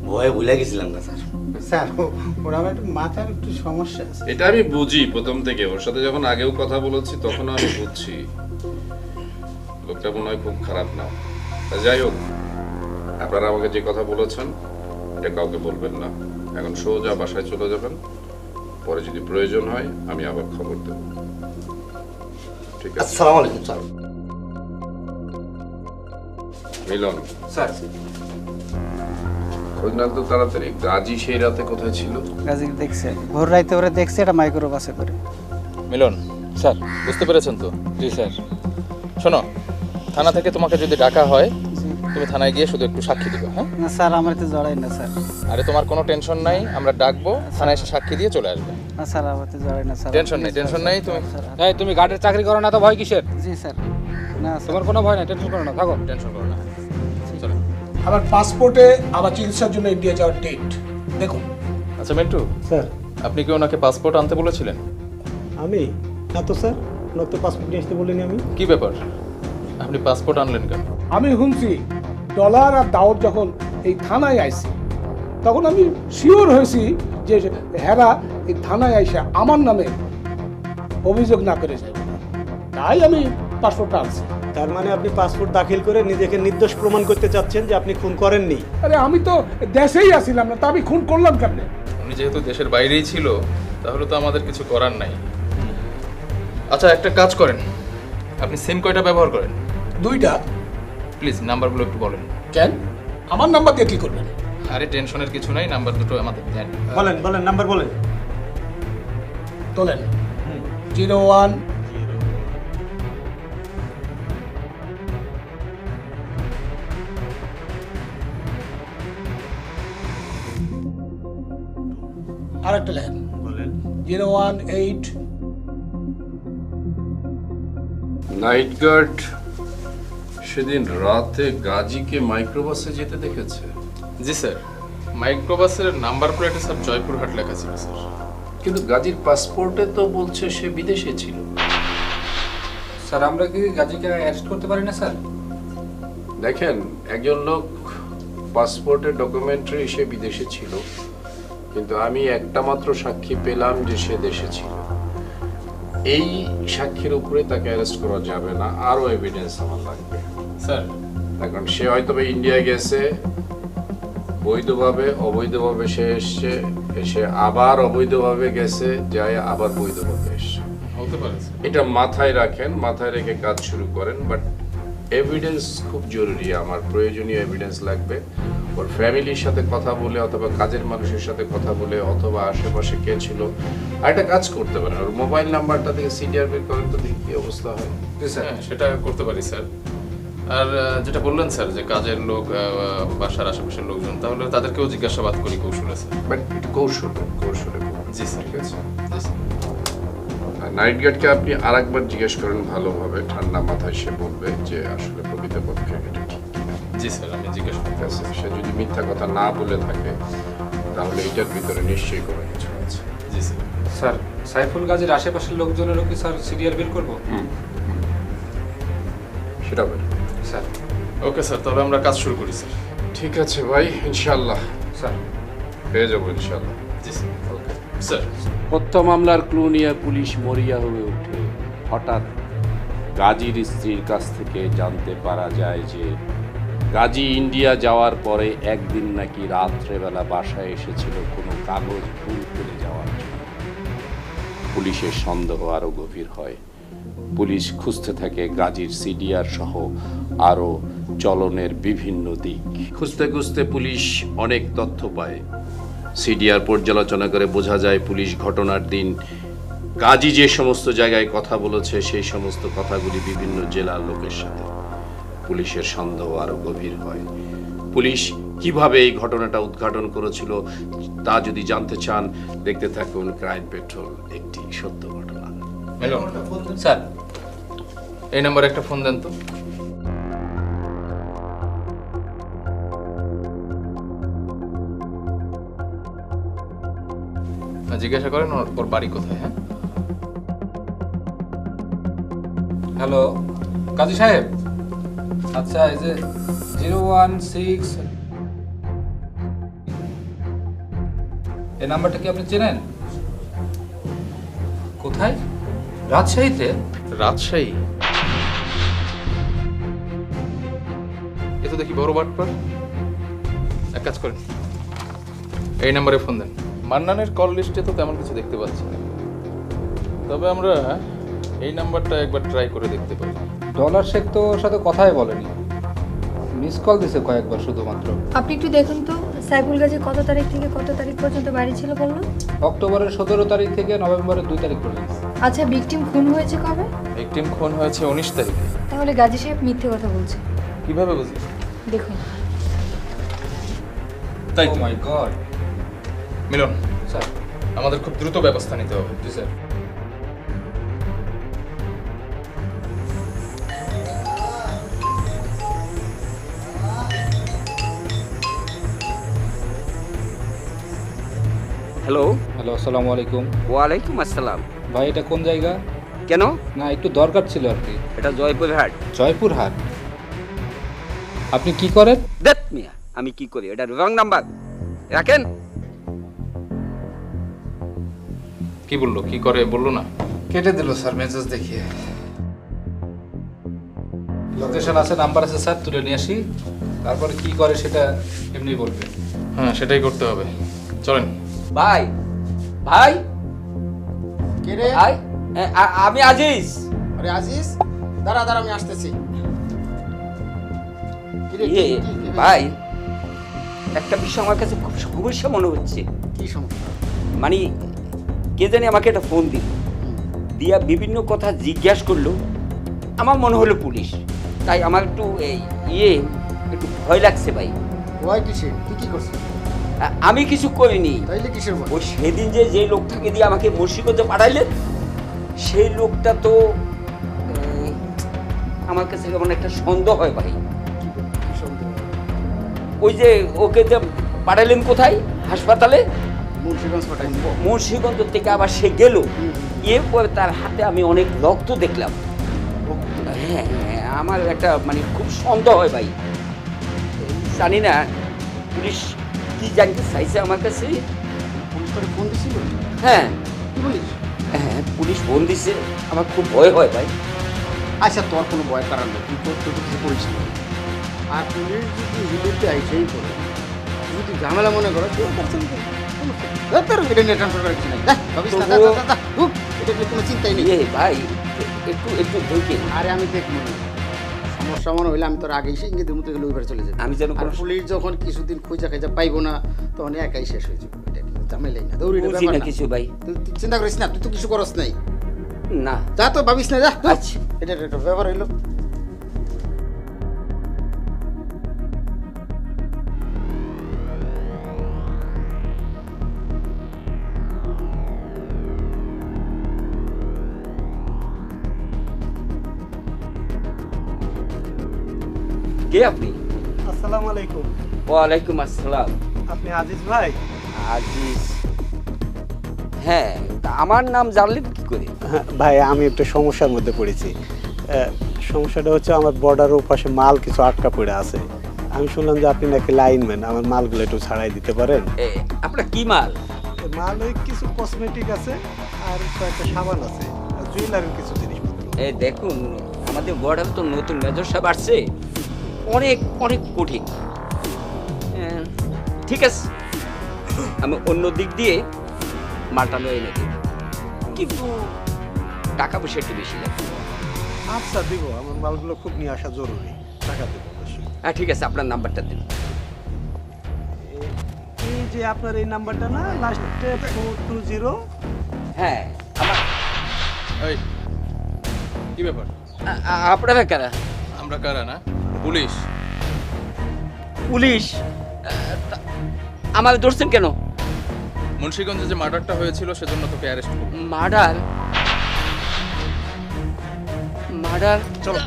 ভয়ে ভুলে গেছিলাম না স্যার। স্যার ওর আমার একটু মাথার একটু সমস্যা আছে। এটা আমি বুঝি প্রথম থেকে, ওর সাথে যখন আগেও কথা বলেছি তখন আমি বুঝছি লোকটা মনে হয় খুব খারাপ না। যাই হোক, আপনারা আমাকে যে কথা বলেছেন এটা কাউকে বলবেন না। এখন সোজা বাসায় চলে যাবেন, পরে যদি প্রয়োজন হয় আমি আবার খবর দেব। ঠিক আছে? আসসালামু আলাইকুম স্যার। মিলন স্যার। খোঁজ না তো তাড়াতাড়ি। গাজী সেই রাতে কোথায় ছিল? গাজী দেখছে, ভোর রাইতে ওরা দেখছে, এটা মাইক্রো বাসে করে। মিলন স্যার, বুঝতে পেরেছেন তো? জি স্যার। শোনো, থানা থেকে তোমাকে যদি ডাকা হয় তুমি থানায় গিয়ে শুধু একটু সাক্ষী দিবে, হ্যাঁ? না স্যার, আমার তো জড়াই না স্যার। আরে তোমার কোনো টেনশন নাই, আমরা ডাকবো, থানায় এসে সাক্ষী দিয়ে চলে আসবে। না স্যার, আমার তো জড়াই না স্যার। টেনশন নাই তুমি। এই তুমি গার্ডের চাকরি করো না তো ভয় কিসের? জি স্যার। না তোমার কোনো ভয় নাই, টেনশন করো না, থাকো। টেনশন করো না, চলো। আমার পাসপোর্টে আমার চিকিৎসার জন্য ইন্ডিয়া যাওয়ার ডেট দেখুন। আচ্ছা মিন্টু স্যার, আপনি কি ওনাকে পাসপোর্ট আনতে বলেছিলেন? আমি না তো স্যার, ওনাকে তো পাসপোর্ট নিয়ে আসতে বলিনি আমি। কি ব্যাপার, আপনি পাসপোর্ট আনলেন কেন? আমি শুনছি ডলার আর দাউদ যখন এই থানায় আইছে তখন আমি শিওর হয়েছি যে হেরা এই থানায় আইসে আমার নামে অভিযোগ না করে যাবে, তাই আমি পাসপোর্টটা আনছি। তার মানে আপনি পাসপোর্ট দাখিল করে নিজেকে নির্দোষ প্রমাণ করতে চাচ্ছেন যে আপনি খুন করেননি? আরে আমি তো দেশেই আসিলাম না, তা আমি খুন করলাম কেমনে? উনি যেহেতু দেশের বাইরেই ছিল তাহলে তো আমাদের কিছু করার নাই। আচ্ছা একটা কাজ করেন, আপনি সিম কয়টা ব্যবহার করেন? 2টা। প্লিজ নাম্বারগুলো একটু বলেন। কেন আমার নাম্বার দিয়ে কি করবেন? আরে টেনশনের কিছু নাই, নাম্বার দুটো আমাদের দেন। বলেন নাম্বার বলেন। তোলেন 01 আরেকটা লেন বলেন 018 নাইট গার্ড সেদিন রাতে গাজীকে মাইক্রোবাসে যেতে দেখেছে? জি স্যার, মাইক্রোবাসের নাম্বার প্লেটে স্যার জয়পুরহাট লেখা ছিল স্যার। কিন্তু গাজীর পাসপোর্টে তো বলছে সে বিদেশে ছিল। স্যার আমরা কি গাজীকে অ্যারেস্ট করতে পারি না স্যার? দেখেন, একজন লোক পাসপোর্টে ডকুমেন্টারি সে বিদেশে ছিল, কিন্তু আমি একটা মাত্র সাক্ষী পেলাম যে সে দেশে ছিল। এই সাক্ষীর উপরে তাকে অ্যারেস্ট করা যাবে না, আরো এভিডেন্স আমার লাগবে স্যার। এখন সে হয়তো ইন্ডিয়া গেছে বৈধভাবে, অবৈধভাবে সে এসছে, এসে আবার অবৈধভাবে গেছে, যায় আবার বৈধভাবে এসছে, হতে পারে। এটা মাথায় রাখেন, মাথায় রেখে কাজ শুরু করেন। বাট এভিডেন্স খুব জরুরি, আমার প্রয়োজনীয় এভিডেন্স লাগবে। ওর ফ্যামিলির সাথে কথা বলে অথবা কাজের মানুষের সাথে কথা বলে অথবা আশেপাশে কে ছিল, আর একটা কাজ করতে পারেন, ওর মোবাইল নাম্বারটা থেকে সিডিআর বের করেন তো দেখি কি অবস্থা হয়। হ্যাঁ সেটা করতে পারি স্যার। আর যেটা বললেন স্যার যে কাজের লোক, বাসার আশেপাশের লোকজন, তাহলে তাদেরকেও জিজ্ঞাসাবাদ করি কৌশলে স্যার। বাট কৌশলে জি স্যার। ঠিক আছে। নাইট গার্ডকে আপনি আর একবার জিজ্ঞেস করেন ভালোভাবে, ঠান্ডা মাথায়, সে বলবে যে আসলে প্রকৃতপক্ষে এটা ঠিক কিনা। জি স্যার, আমি জিজ্ঞেস করতে আছে। সে যদি মিথ্যা কথা না বলে থাকে তাহলে এটার ভিতরে নিশ্চয়ই কোনো কিছু আছে। জি স্যার। স্যার সাইফুল গাজীর আশেপাশের লোকজনেরও কি স্যার সিরিয়াল বের করবো? সেটা বলি স্যার। ওকে স্যার, তবে আমরা কাজ শুরু করি স্যার। ঠিক আছে ভাই, ইনশাআল্লাহ স্যার পেয়ে যাবো ইনশাআল্লাহ। জি স্যার। Okay sir. হত্যা মামলার ক্লু নিয়ে পুলিশ মরিয়া হয়ে ওঠে। হঠাৎ গাজীর স্ত্রীর কাছ থেকে জানতে পারা যায় যে গাজী ইন্ডিয়া যাওয়ার পরে একদিন নাকি রাত্রেবেলা বাসায় এসেছিল কোনো কাগজ ভুল করে যাওয়ার জন্য। পুলিশের সন্দেহ আরও গভীর হয়। পুলিশ খুঁজতে থাকে গাজীর সিডিআর সহ আরও চলনের বিভিন্ন দিক। খুঁজতে খুঁজতে পুলিশ অনেক তথ্য পায়। সিডিআর পর্যালোচনা করে বোঝা যায় পুলিশ ঘটনার দিন গাজী যে সমস্ত জায়গায় কথা বলেছে সেই সমস্ত কথাগুলি বিভিন্ন জেলার লোকের সাথে। পুলিশের সন্দেহ আরো গভীর হয়। পুলিশ কিভাবে এই ঘটনাটা উদ্ঘাটন করেছিল তা যদি জানতে চান, দেখতে থাকুন ক্রাইম পেট্রোল, একটি সত্য ঘটনা। স্যার এই নাম্বারে একটা ফোন দেন তো। জিজ্ঞাসা করেন ওর বাড়ি কোথায়। হ্যাঁ হ্যালো কাজী সাহেব, আচ্ছা এই যে 016 এই নাম্বারটা কি আপনি চেনেন? কোথায়? রাজশাহীতে? রাজশাহী? এ তো দেখি বড় বাটপার। এক কাজ করেন, এই নাম্বারে ফোন দেন। মান্নানের কল লিস্টে তো তেমন কিছু দেখতে পাচ্ছি না, তবে আমরা এই নাম্বারটা একবার ট্রাই করে দেখতে পারি। ডলার শেখ তো ওর সাথে কথাই বলেনি, মিস কল দিছে কয়েকবার শুধুমাত্র। আপনি একটু দেখুন তো সাইফুল গাজী কত তারিখ থেকে কত তারিখ পর্যন্ত বাড়ি ছিল বললো? অক্টোবরের 17 তারিখ থেকে নভেম্বরের 2 তারিখ পর্যন্ত। আচ্ছা ভিকটিম খুন হয়েছে কবে? ভিকটিম খুন হয়েছে 19 তারিখে। তাহলে গাজী সাহেব মিথ্যে কথা বলছে। কিভাবে বুঝলেন? দেখুন তাই ও মাই গড। মিলন, স্যার আমাদের খুব দ্রুত ব্যবস্থা নিতে হবে। জি স্যার। হ্যালো হ্যালো, আসসালামু আলাইকুম। ওয়ালাইকুম আসসালাম। ভাই এটা কোন জায়গা? কেন? না একটু দরকার ছিল আর কি। এটা জয়পুরহাট। জয়পুরহাট? আপনি কি করেন? দেখ মিয়া, আমি কি করি? এটা রং নাম্বার রাখেন। কি বললো, কি করে বললো না? কেটে দিল স্যার মেসেজ দেখিয়ে। লোকেশন আছে, নাম্বার আছে স্যার, তুলে নিয়ে আসি, তারপরে কি করে সেটা এমনি বলবে। হ্যাঁ সেটাই করতে হবে, চলেন। ভাই ভাই কে রে? ভাই আমি আজিজ। আরে আজিজ, দাঁড়া দাঁড়া, আমি আসতেছি। ইয়ে ভাই, একটা বিষয় আমার কাছে খুব সমস্যা মনে হচ্ছে। কি সমস্যা? মানে কে জানি আমাকে একটা ফোন দিয়া বিভিন্ন কথা জিজ্ঞাসা করলো, আমার মনে হলো পুলিশ। তাই আমার একটু একটু ভয় লাগছে ভাই। ভয় কিসে? তুই কি করছিস? আমি কিছু করিনি। তাইলে কিসের ভয়? ওই সেদিন যে লোকটাকে দিয়ে আমাকে মুন্সিগঞ্জে পাঠাইলেন, সেই লোকটা তো আমার কাছে কেমন একটা সন্দেহ হয় ভাই। ওই যে ওকে যে পাঠাইলেন কোথায়? হাসপাতালে মুন্সিগঞ্জ পাঠাইলেন। মুন্সিগঞ্জ থেকে আবার সে গেল, এরপরে তার হাতে আমি অনেক রক্ত দেখলাম। হ্যাঁ আমার একটা মানে খুব সন্দেহ হয় ভাই। জানি না পুলিশ কি জানতে চাইছে আমার কাছে। পুলিশ করে ফোন দিছিল? হ্যাঁ কি বলিস? হ্যাঁ পুলিশ ফোন দিছে, আমার খুব ভয় হয় ভাই। আচ্ছা তোর কোনো ভয় কারণ নেই, তুই তোর তো কিছু করিস না। আর পুলিশ যদি হিলিতে আইসেই করে, যদি ঝামেলা মনে করো তুই তার চিন্তা এটা নিয়ে ট্রান্সফার করার কিছু নাই। ভাবিস না, এটা নিয়ে কোনো চিন্তাই নেই। ভাই একটু একটু দেখে। আরে আমি দেখবো না, সমস্যা মনে হইলে আমি তোর আগে এসে ইঙ্গিতের মতো গেলে ওইবার চলে যাবে। আমি যেন পুলিশ যখন কিছুদিন খোঁজা খাজা পাইবো না, তখন একাই শেষ হয়ে যাবে। এটা কিন্তু ঝামেলাই না, দৌড়ি বুঝি না কিছু ভাই। তুই চিন্তা করিস না, তুই তো কিছু করস নাই। না যা তো, ভাবিস না, যা। আচ্ছা এটা একটা ব্যাপার হইলো। কে আপনি? আসসালামু আলাইকুম। ওয়ালাইকুম আসসালাম। আপনি আজিজ ভাই? আজিজ? হ্যাঁ, তা আমার নাম জানলেন কি করে? ভাই আমি একটা সমস্যার মধ্যে পড়েছি। সমস্যাটা হচ্ছে আমার বর্ডারের ওপাশে মাল কিছু আটকা পড়ে আছে। আমি শুনলাম যে আপনি নাকি লাইনম্যান, আমার মালগুলো একটু ছাড়াই দিতে পারেন। আপনার কি মাল? মাল ওই কিছু কসমেটিক আছে আর কয়েকটা সাবান আছে আর জুয়েলারির কিছু জিনিসপত্র। দেখুন আমাদের বর্ডারে তো নতুন মেজর সাহেব আসছে, অনেক অনেক কঠিন। ঠিক আছে, আমি অন্য দিক দিয়ে মালটা লয়ে নেব, কিন্তু টাকা পয়সা একটু বেশি লাগবে। আচ্ছা দিব, আমার মালগুলো খুব নিয়ে আসা জরুরি, টাকা দেবো অবশ্যই। হ্যাঁ ঠিক আছে, আপনার নাম্বারটা দিন। এই যে আপনার এই নাম্বারটা না, লাস্টে 420? হ্যাঁ আমার। এই কি ব্যাপার? আপনারা কারা? আমরা কারা না, পুলিশ। পুলিশ? আমার ধরছেন কেন? মুন্সিগঞ্জে যে মার্ডারটা হয়েছিল সেজন্য তোকে অ্যারেস্ট করব। মার্ডার? মার্ডার? চলো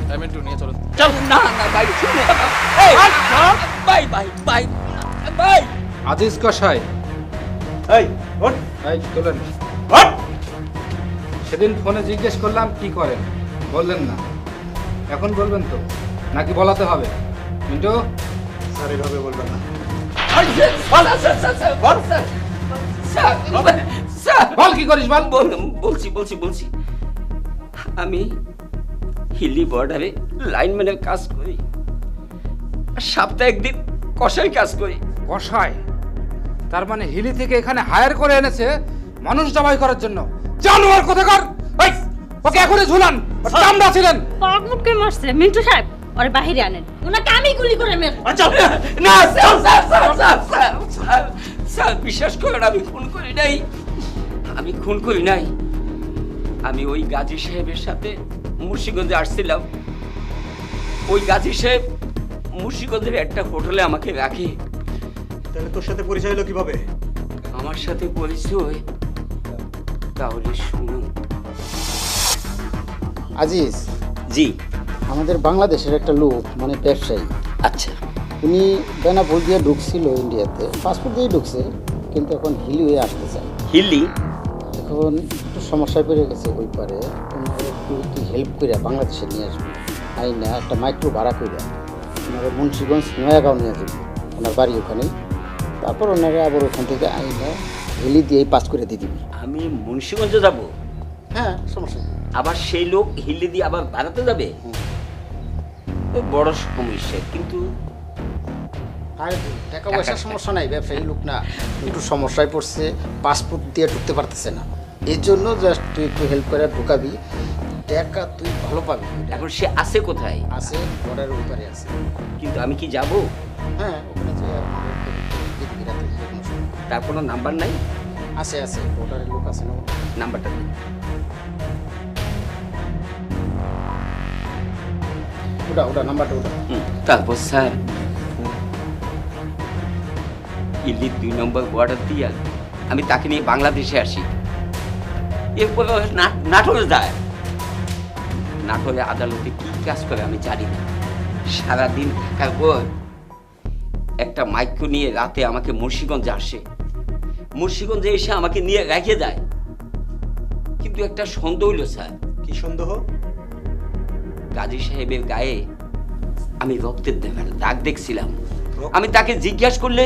টাইমেন্টু নিয়ে চলো। চল না না ভাই, শুনে এই ভাই ভাই ভাই ভাই। আজিজ কসাই, এই ওঠ, এই চলেন। সেদিন ফোনে জিজ্ঞেস করলাম কি করেন, বললেন না, এখন বলবেন তো নাকি বলাতে হবে? মিন্টু স্যার এভাবে বলবেন না। বল কি করিস বল। বলছি বলছি বলছি আমি হিলি বর্ডারে লাইনম্যানের কাজ করি, সপ্তাহে একদিন কসাই কাজ করি। কসাই? তার মানে হিলি থেকে এখানে হায়ার করে এনেছে মানুষ জবাই করার জন্য। জানোয়ার কোথাকার! এই ওকে এখনই ঝুলান, চামড়া ছিলেন। পাগমুটকে মারছে মিন্টু সাহেব, ওরে বাহিরে আনেন, ওনাকে আমি গুলি করে মেরে। আচ্ছা না sir sir sir sir sir sir বিশ্বাস করেন, আমি খুন করি নাই, আমি খুন করি নাই। আমি ওই গাজী সাহেবের সাথে মুন্সিগঞ্জে আসছিলাম। ওই গাজী সাহেব মুন্সিগঞ্জের একটা হোটেলে আমাকে রাখে। তাহলে তোর সাথে পরিচয় হলো কিভাবে? আমার সাথে পরিচয় তাহলে শুনুন। আজিজ, জি, আমাদের বাংলাদেশের একটা লোক মানে ব্যবসায়ী। আচ্ছা। উনি বেনাপোল দিয়ে ঢুকছিল ইন্ডিয়াতে, পাসপোর্ট দিয়ে ঢুকছে, কিন্তু এখন হিলি হয়ে আসতে চায়। হিলি? এখন একটু সমস্যায় পড়ে গেছে ওই পারে, ওনার একটু হেল্প করে বাংলাদেশে নিয়ে আসবে। আইনা একটা মাইক্রো ভাড়া করে ওনারা মুন্সিগঞ্জ নয়াগাঁও নিয়ে যাবে, ওনার বাড়ি ওখানেই। তারপর ওনারা আবার ওখান থেকে আইনা হিলি দিয়েই পাস করে দিয়ে দিবি। আমি মুন্সিগঞ্জে যাব? হ্যাঁ, সমস্যা নেই। আবার সেই লোক হিলি দিয়ে আবার ভাড়াতে যাবে? বড় সমস্যা। কিন্তু আর টাকা পয়সার সমস্যা নাই, ব্যবসায়ী লোক না, একটু সমস্যায় পড়ছে, পাসপোর্ট দিয়ে ঢুকতে পারতেছে না। এর জন্য জাস্ট তুই একটু হেল্প করে ঢুকাবি, টাকা তুই ভালো পাবি। এখন সে আছে কোথায়? আছে বর্ডারের উপরে আছে। কিন্তু আমি কি যাব? হ্যাঁ, ওখানে যে তার কোনো নাম্বার নাই? আছে আছে, বর্ডারের লোক আছে না। নাম্বারটা দিন। ওটা নাম্বারটা ওটা। তারপর স্যার ইলি 2 নম্বর বর্ডার দিয়া আমি তাকে নিয়ে বাংলাদেশে আসি। এরপর নাটোরে যায়। নাটোরে আদালতে কি কাজ করে আমি জানি না। সারাদিন থাকার পর একটা মাইক্রো নিয়ে রাতে আমাকে মুন্সিগঞ্জে আসে। মুন্সিগঞ্জে এসে আমাকে নিয়ে রেখে যায়। কিন্তু একটা সন্দেহ হইল স্যার। কি সন্দেহ? গাজী সাহেবের গায়ে আমি রক্তের দাগ দেখছিলাম। আমি তাকে জিজ্ঞাসা করলে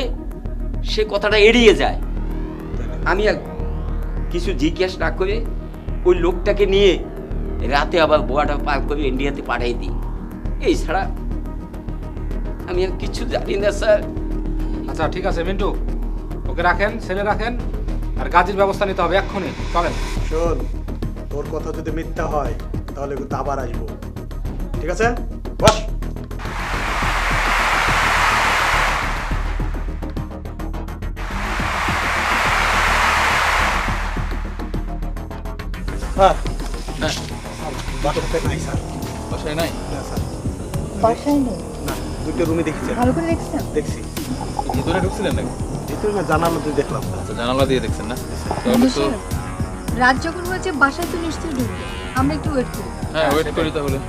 সে কথাটা এড়িয়ে যায়। আমি কিছু জিজ্ঞাসা না করে ওই লোকটাকে নিয়ে রাতে আবার বর্ডার পার করে ইন্ডিয়াতে পাঠিয়ে দিই। এই ছাড়া আমি আর কিছু জানি না স্যার। আচ্ছা ঠিক আছে মিন্টু, ওকে রাখেন, ছেলে রাখেন, আর গাজীর ব্যবস্থা নিতে হবে এক্ষুনি। চলেন। শোন, তোর কথা যদি মিথ্যা হয় তাহলে কিন্তু আবার আসবো, ঠিক আছে? বস। বাসাতে নাই স্যার। বাসায় নাই? না স্যার, বাসায় নেই। না, দুটো রুমে দেখেছি। ভালো করে দেখছেন? দেখছি। ভিতরে ঢুকছিলেন নাকি? ভিতরে না, জানালা দিয়ে দেখলাম। আচ্ছা, জানালা দিয়ে দেখছেন না? রাত যখন হয়েছে বাসায় তো নিশ্চয়ই ঢুকবে, আমরা একটু ওয়েট করি। হ্যাঁ, ওয়েট করি তাহলে।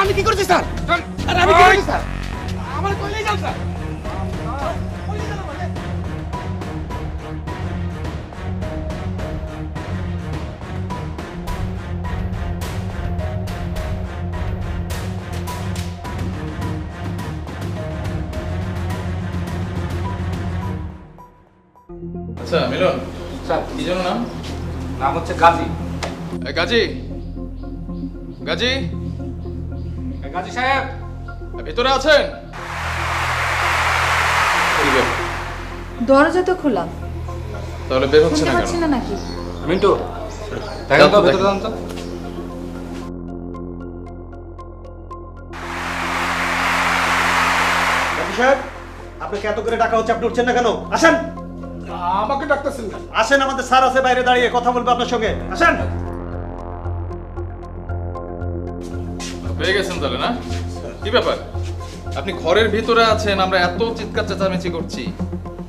আমি কি করছি স্যার? আমি কি করছি স্যার? আমার কইলেই যান স্যার। আচ্ছা মিলন স্যার, কি যেন নাম? নাম হচ্ছে গাজী। গাজী, গাজী, গাজী সাহেব ভিতরে আছেন? দরজা তো খোলা, তাহলে বের হচ্ছে শুনতে না পাচ্ছি কেন? না নাকি? মিন্টু, দেখেন তো ভেতরে যান তো। সাহেব, আপনাকে এত করে টাকা হচ্ছে, আপনি উঠছেন না কেন? আসেন। আমাকে ডাকতেছেন না? আসেন, আমাদের স্যার আছে বাইরে দাঁড়িয়ে, কথা বলবো আপনার সঙ্গে। আসেন। পেয়ে গেছেন তাহলে না? কি ব্যাপার, আপনি ঘরের ভিতরে আছেন, আমরা এত চিৎকার চেঁচামেচি করছি,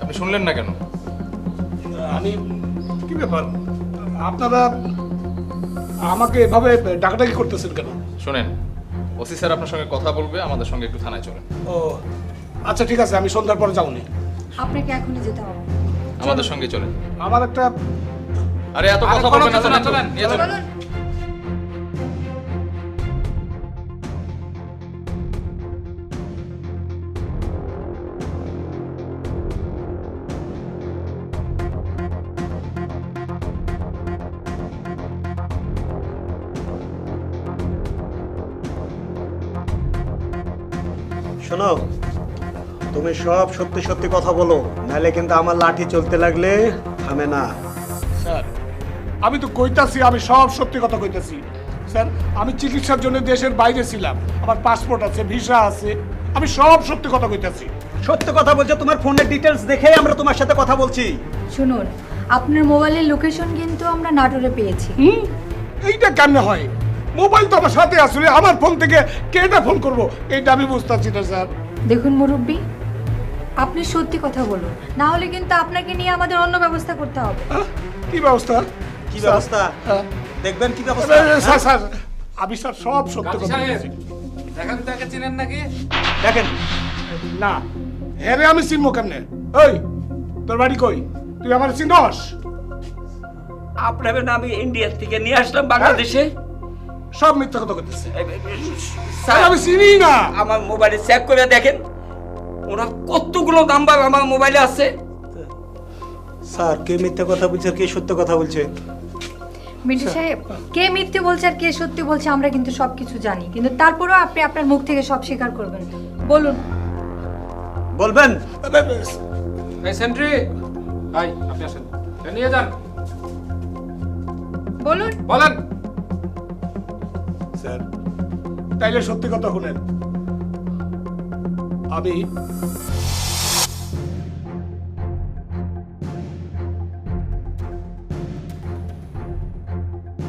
আপনি শুনলেন না কেন? আমি কি ব্যাপার, আপনারা আমাকে এভাবে ডাকাডাকি করতেছেন কেন? শোনেন, ওসি স্যার আপনার সঙ্গে কথা বলবে, আমাদের সঙ্গে একটু থানায় চলেন। ও আচ্ছা ঠিক আছে, আমি সন্ধ্যার পরে যাবনি। আপনাকে এখনই যেতে হবে। আমাদের সঙ্গে চলেন। আমার একটা, আরে এত কথা বলবেন না, চলেন, নিয়ে চলেন। শোনো, তুমি সব সত্যি সত্যি কথা বলো, নাহলে কিন্তু আমার লাঠি চলতে লাগলে থামে না। স্যার আমি তো কইতাছি, আমি সব সত্যি কথা কইতাছি স্যার। আমি চিকিৎসার জন্য দেশের বাইরে ছিলাম, আমার পাসপোর্ট আছে, ভিসা আছে, আমি সব সত্যি কথা কইতাছি। সত্যি কথা বলছো? তোমার ফোনের ডিটেলস দেখেই আমরা তোমার সাথে কথা বলছি। শুনুন, আপনার মোবাইলের লোকেশন কিন্তু আমরা নাটোরে পেয়েছি। এইটা কেমনে হয়? মোবাইল তো আমার সাথে আসলে, আমার ফোন থেকে কেটা ফোন করব এইটা আমি বুঝতাছি না স্যার। দেখুন মুরব্বী, আপনি সত্যি কথা বলুন, না হলে কিন্তু আপনাকে নিয়ে আমাদের অন্য ব্যবস্থা করতে হবে। কি ব্যবস্থা? কি ব্যবস্থা? দেখবেন কি ব্যবস্থা? স্যার স্যার আমি স্যার সব সত্যি কথা বলছি। দেখেন তাকে চিনেন নাকি? দেখেন না, হেরে আমি চিনবো কেমনে? ওই তোর বাড়ি কই? তুই আমার চিনস? আপনার না আমি ইন্ডিয়া থেকে নিয়ে আসলাম বাংলাদেশে। সব মিথ্যা কথা কইতেছে। স্যার আমি চিনি না। আমার মোবাইলে চেক করে দেখেন, ওরা কতগুলো নাম্বার আমার মোবাইলে আছে। স্যার কে মিথ্যা কথা বলছে আর কে সত্য কথা বলছে? মিন্টু সাহেব, কে মিথ্যে বলছে আর কে সত্যি বলছে আমরা কিন্তু সবকিছু জানি, কিন্তু তারপরেও আপনি আপনার মুখ থেকে সব স্বীকার করবেন। বলুন। বলবেন? এই সেন্ট্রি, ভাই আপনি আসেন, নিয়ে যান। বলুন। বলেন। স্যার তাইলে সত্যি কথা শুনেন, আমি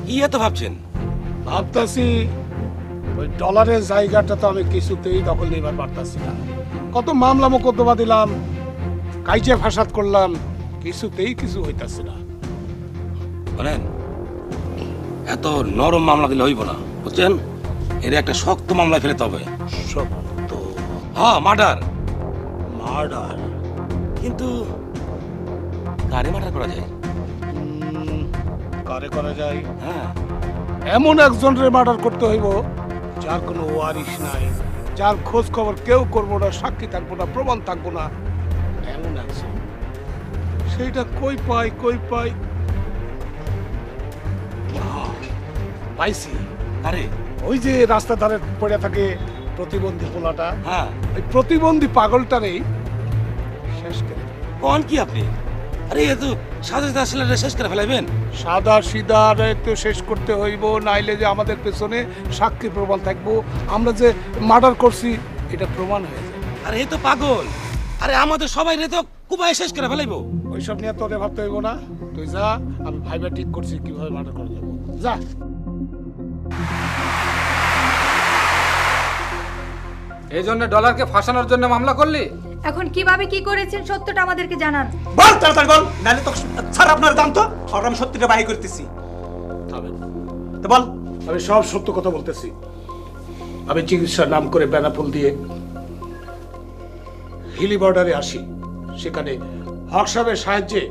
কি এত ভাবছেন? ভাবতাছি ওই ডলারের জায়গাটা তো আমি কিছুতেই দখল নিবার পারতাছি না। কত মামলা মোকদ্দমা দিলাম, কাইজে ফাসাদ করলাম, কিছুতেই কিছু হইতাছে না। বলেন, এত নরম মামলা দিলে হইব না, বুঝছেন? এর একটা শক্ত মামলা ফেলতে হবে। শক্ত? হ্যাঁ, মার্ডার। মার্ডার? কিন্তু কারে মার্ডার করা যায়? কারে করা যায়? হ্যাঁ, এমন একজনের মার্ডার করতে হইব যার কোনো ওয়ারিশ নাই, যার খোঁজ খবর কেউ করবো না, সাক্ষী থাকবো না, প্রমাণ থাকবো না, এমন একজন। সেইটা কই পাই কই পাই? পাইছি। আরে ওই যে রাস্তা ধারে পড়ে থাকে প্রতিবন্ধী পোলাটা, হ্যাঁ, ওই প্রতিবন্ধী পাগলটারেই শেষ করে। কোন কি আপনি? আরে এ তো সাদা সাদা ছেলেটা শেষ করে ফেলাইবেন? সাদা সিধা তো শেষ করতে হইব, নাইলে যে আমাদের পেছনে সাক্ষী প্রমাণ থাকবো, আমরা যে মার্ডার করছি এটা প্রমাণ হয়ে যায়। আরে এ তো পাগল। আরে আমাদের সবাই রে তো কুপায় শেষ করে ফেলাইবো। ওইসব নিয়ে তোরে ভাবতে হইব না, তুই যা, আমি ভাইবা ঠিক করছি কিভাবে মার্ডার করা যাবো, যা। এই জন্য ডলারকে ফাঁসানোর জন্য মামলা করলি? এখন কিভাবে কি করেছেন সত্যটা আমাদেরকে জানান। বল তাড়াতাড়ি বল, নাহলে তো স্যার আপনার দাম তো, আর আমি সত্যিটা বাহির করতেছি। তো বল। আমি সব সত্য কথা বলতেছি। আমি চিকিৎসার নাম করে বেনাফুল দিয়ে হিলি বর্ডারে আসি, সেখানে হক সাহেবের সাহায্যে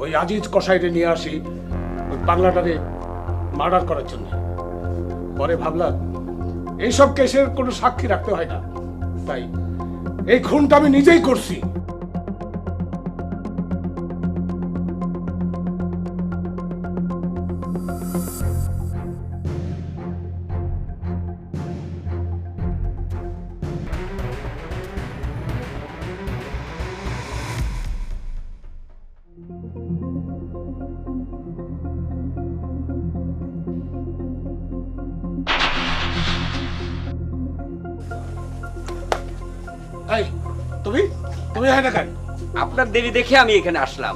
ওই আজিজ কসাইরে নিয়ে আসি ওই বাংলাটারে মার্ডার করার জন্য। পরে ভাবলাম এইসব কেসের কোনো সাক্ষী রাখতে হয় না, তাই এই খুনটা আমি নিজেই করছি। এই তুমি তুমি এখানে কেন? আপনার দেরি দেখে আমি এখানে আসলাম।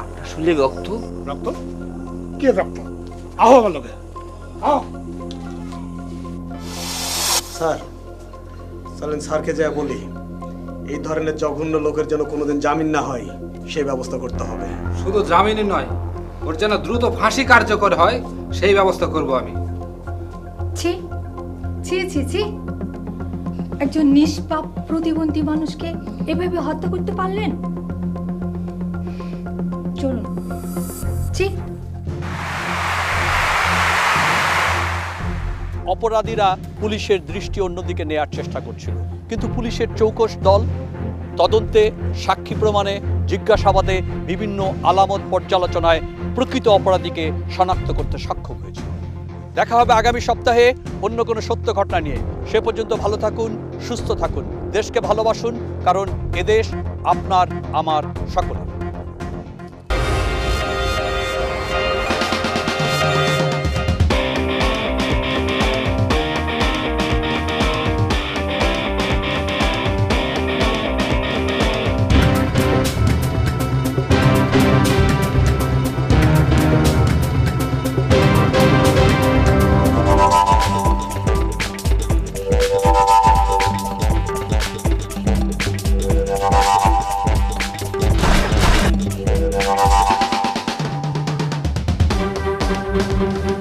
আপনার শুনলে রক্ত? রক্ত? কে রক্ত? আহো আমার লোকে, আহো। স্যার চলেন স্যারকে যা বলি, এই ধরনের জঘন্য লোকের যেন কোনোদিন জামিন না হয় সেই ব্যবস্থা করতে হবে। শুধু জামিনই নয়, ওর যেন দ্রুত ফাঁসি কার্যকর হয় সেই ব্যবস্থা করব আমি। ছি ছি ছি ছি, একজন নিষ্পাপ প্রতিবন্ধী মানুষকে এভাবে হত্যা করতে পারলেন? চলুন। ছি। অপরাধীরা পুলিশের দৃষ্টি অন্যদিকে নেয়ার চেষ্টা করছিল, কিন্তু পুলিশের চৌকস দল তদন্তে, সাক্ষী প্রমাণে, জিজ্ঞাসাবাদে, বিভিন্ন আলামত পর্যালোচনায় প্রকৃত অপরাধীকে শনাক্ত করতে সক্ষম হয়েছে। দেখা হবে আগামী সপ্তাহে অন্য কোনো সত্য ঘটনা নিয়ে। সে পর্যন্ত ভালো থাকুন, সুস্থ থাকুন, দেশকে ভালোবাসুন, কারণ এদেশ আপনার আমার সকলের। Thank you.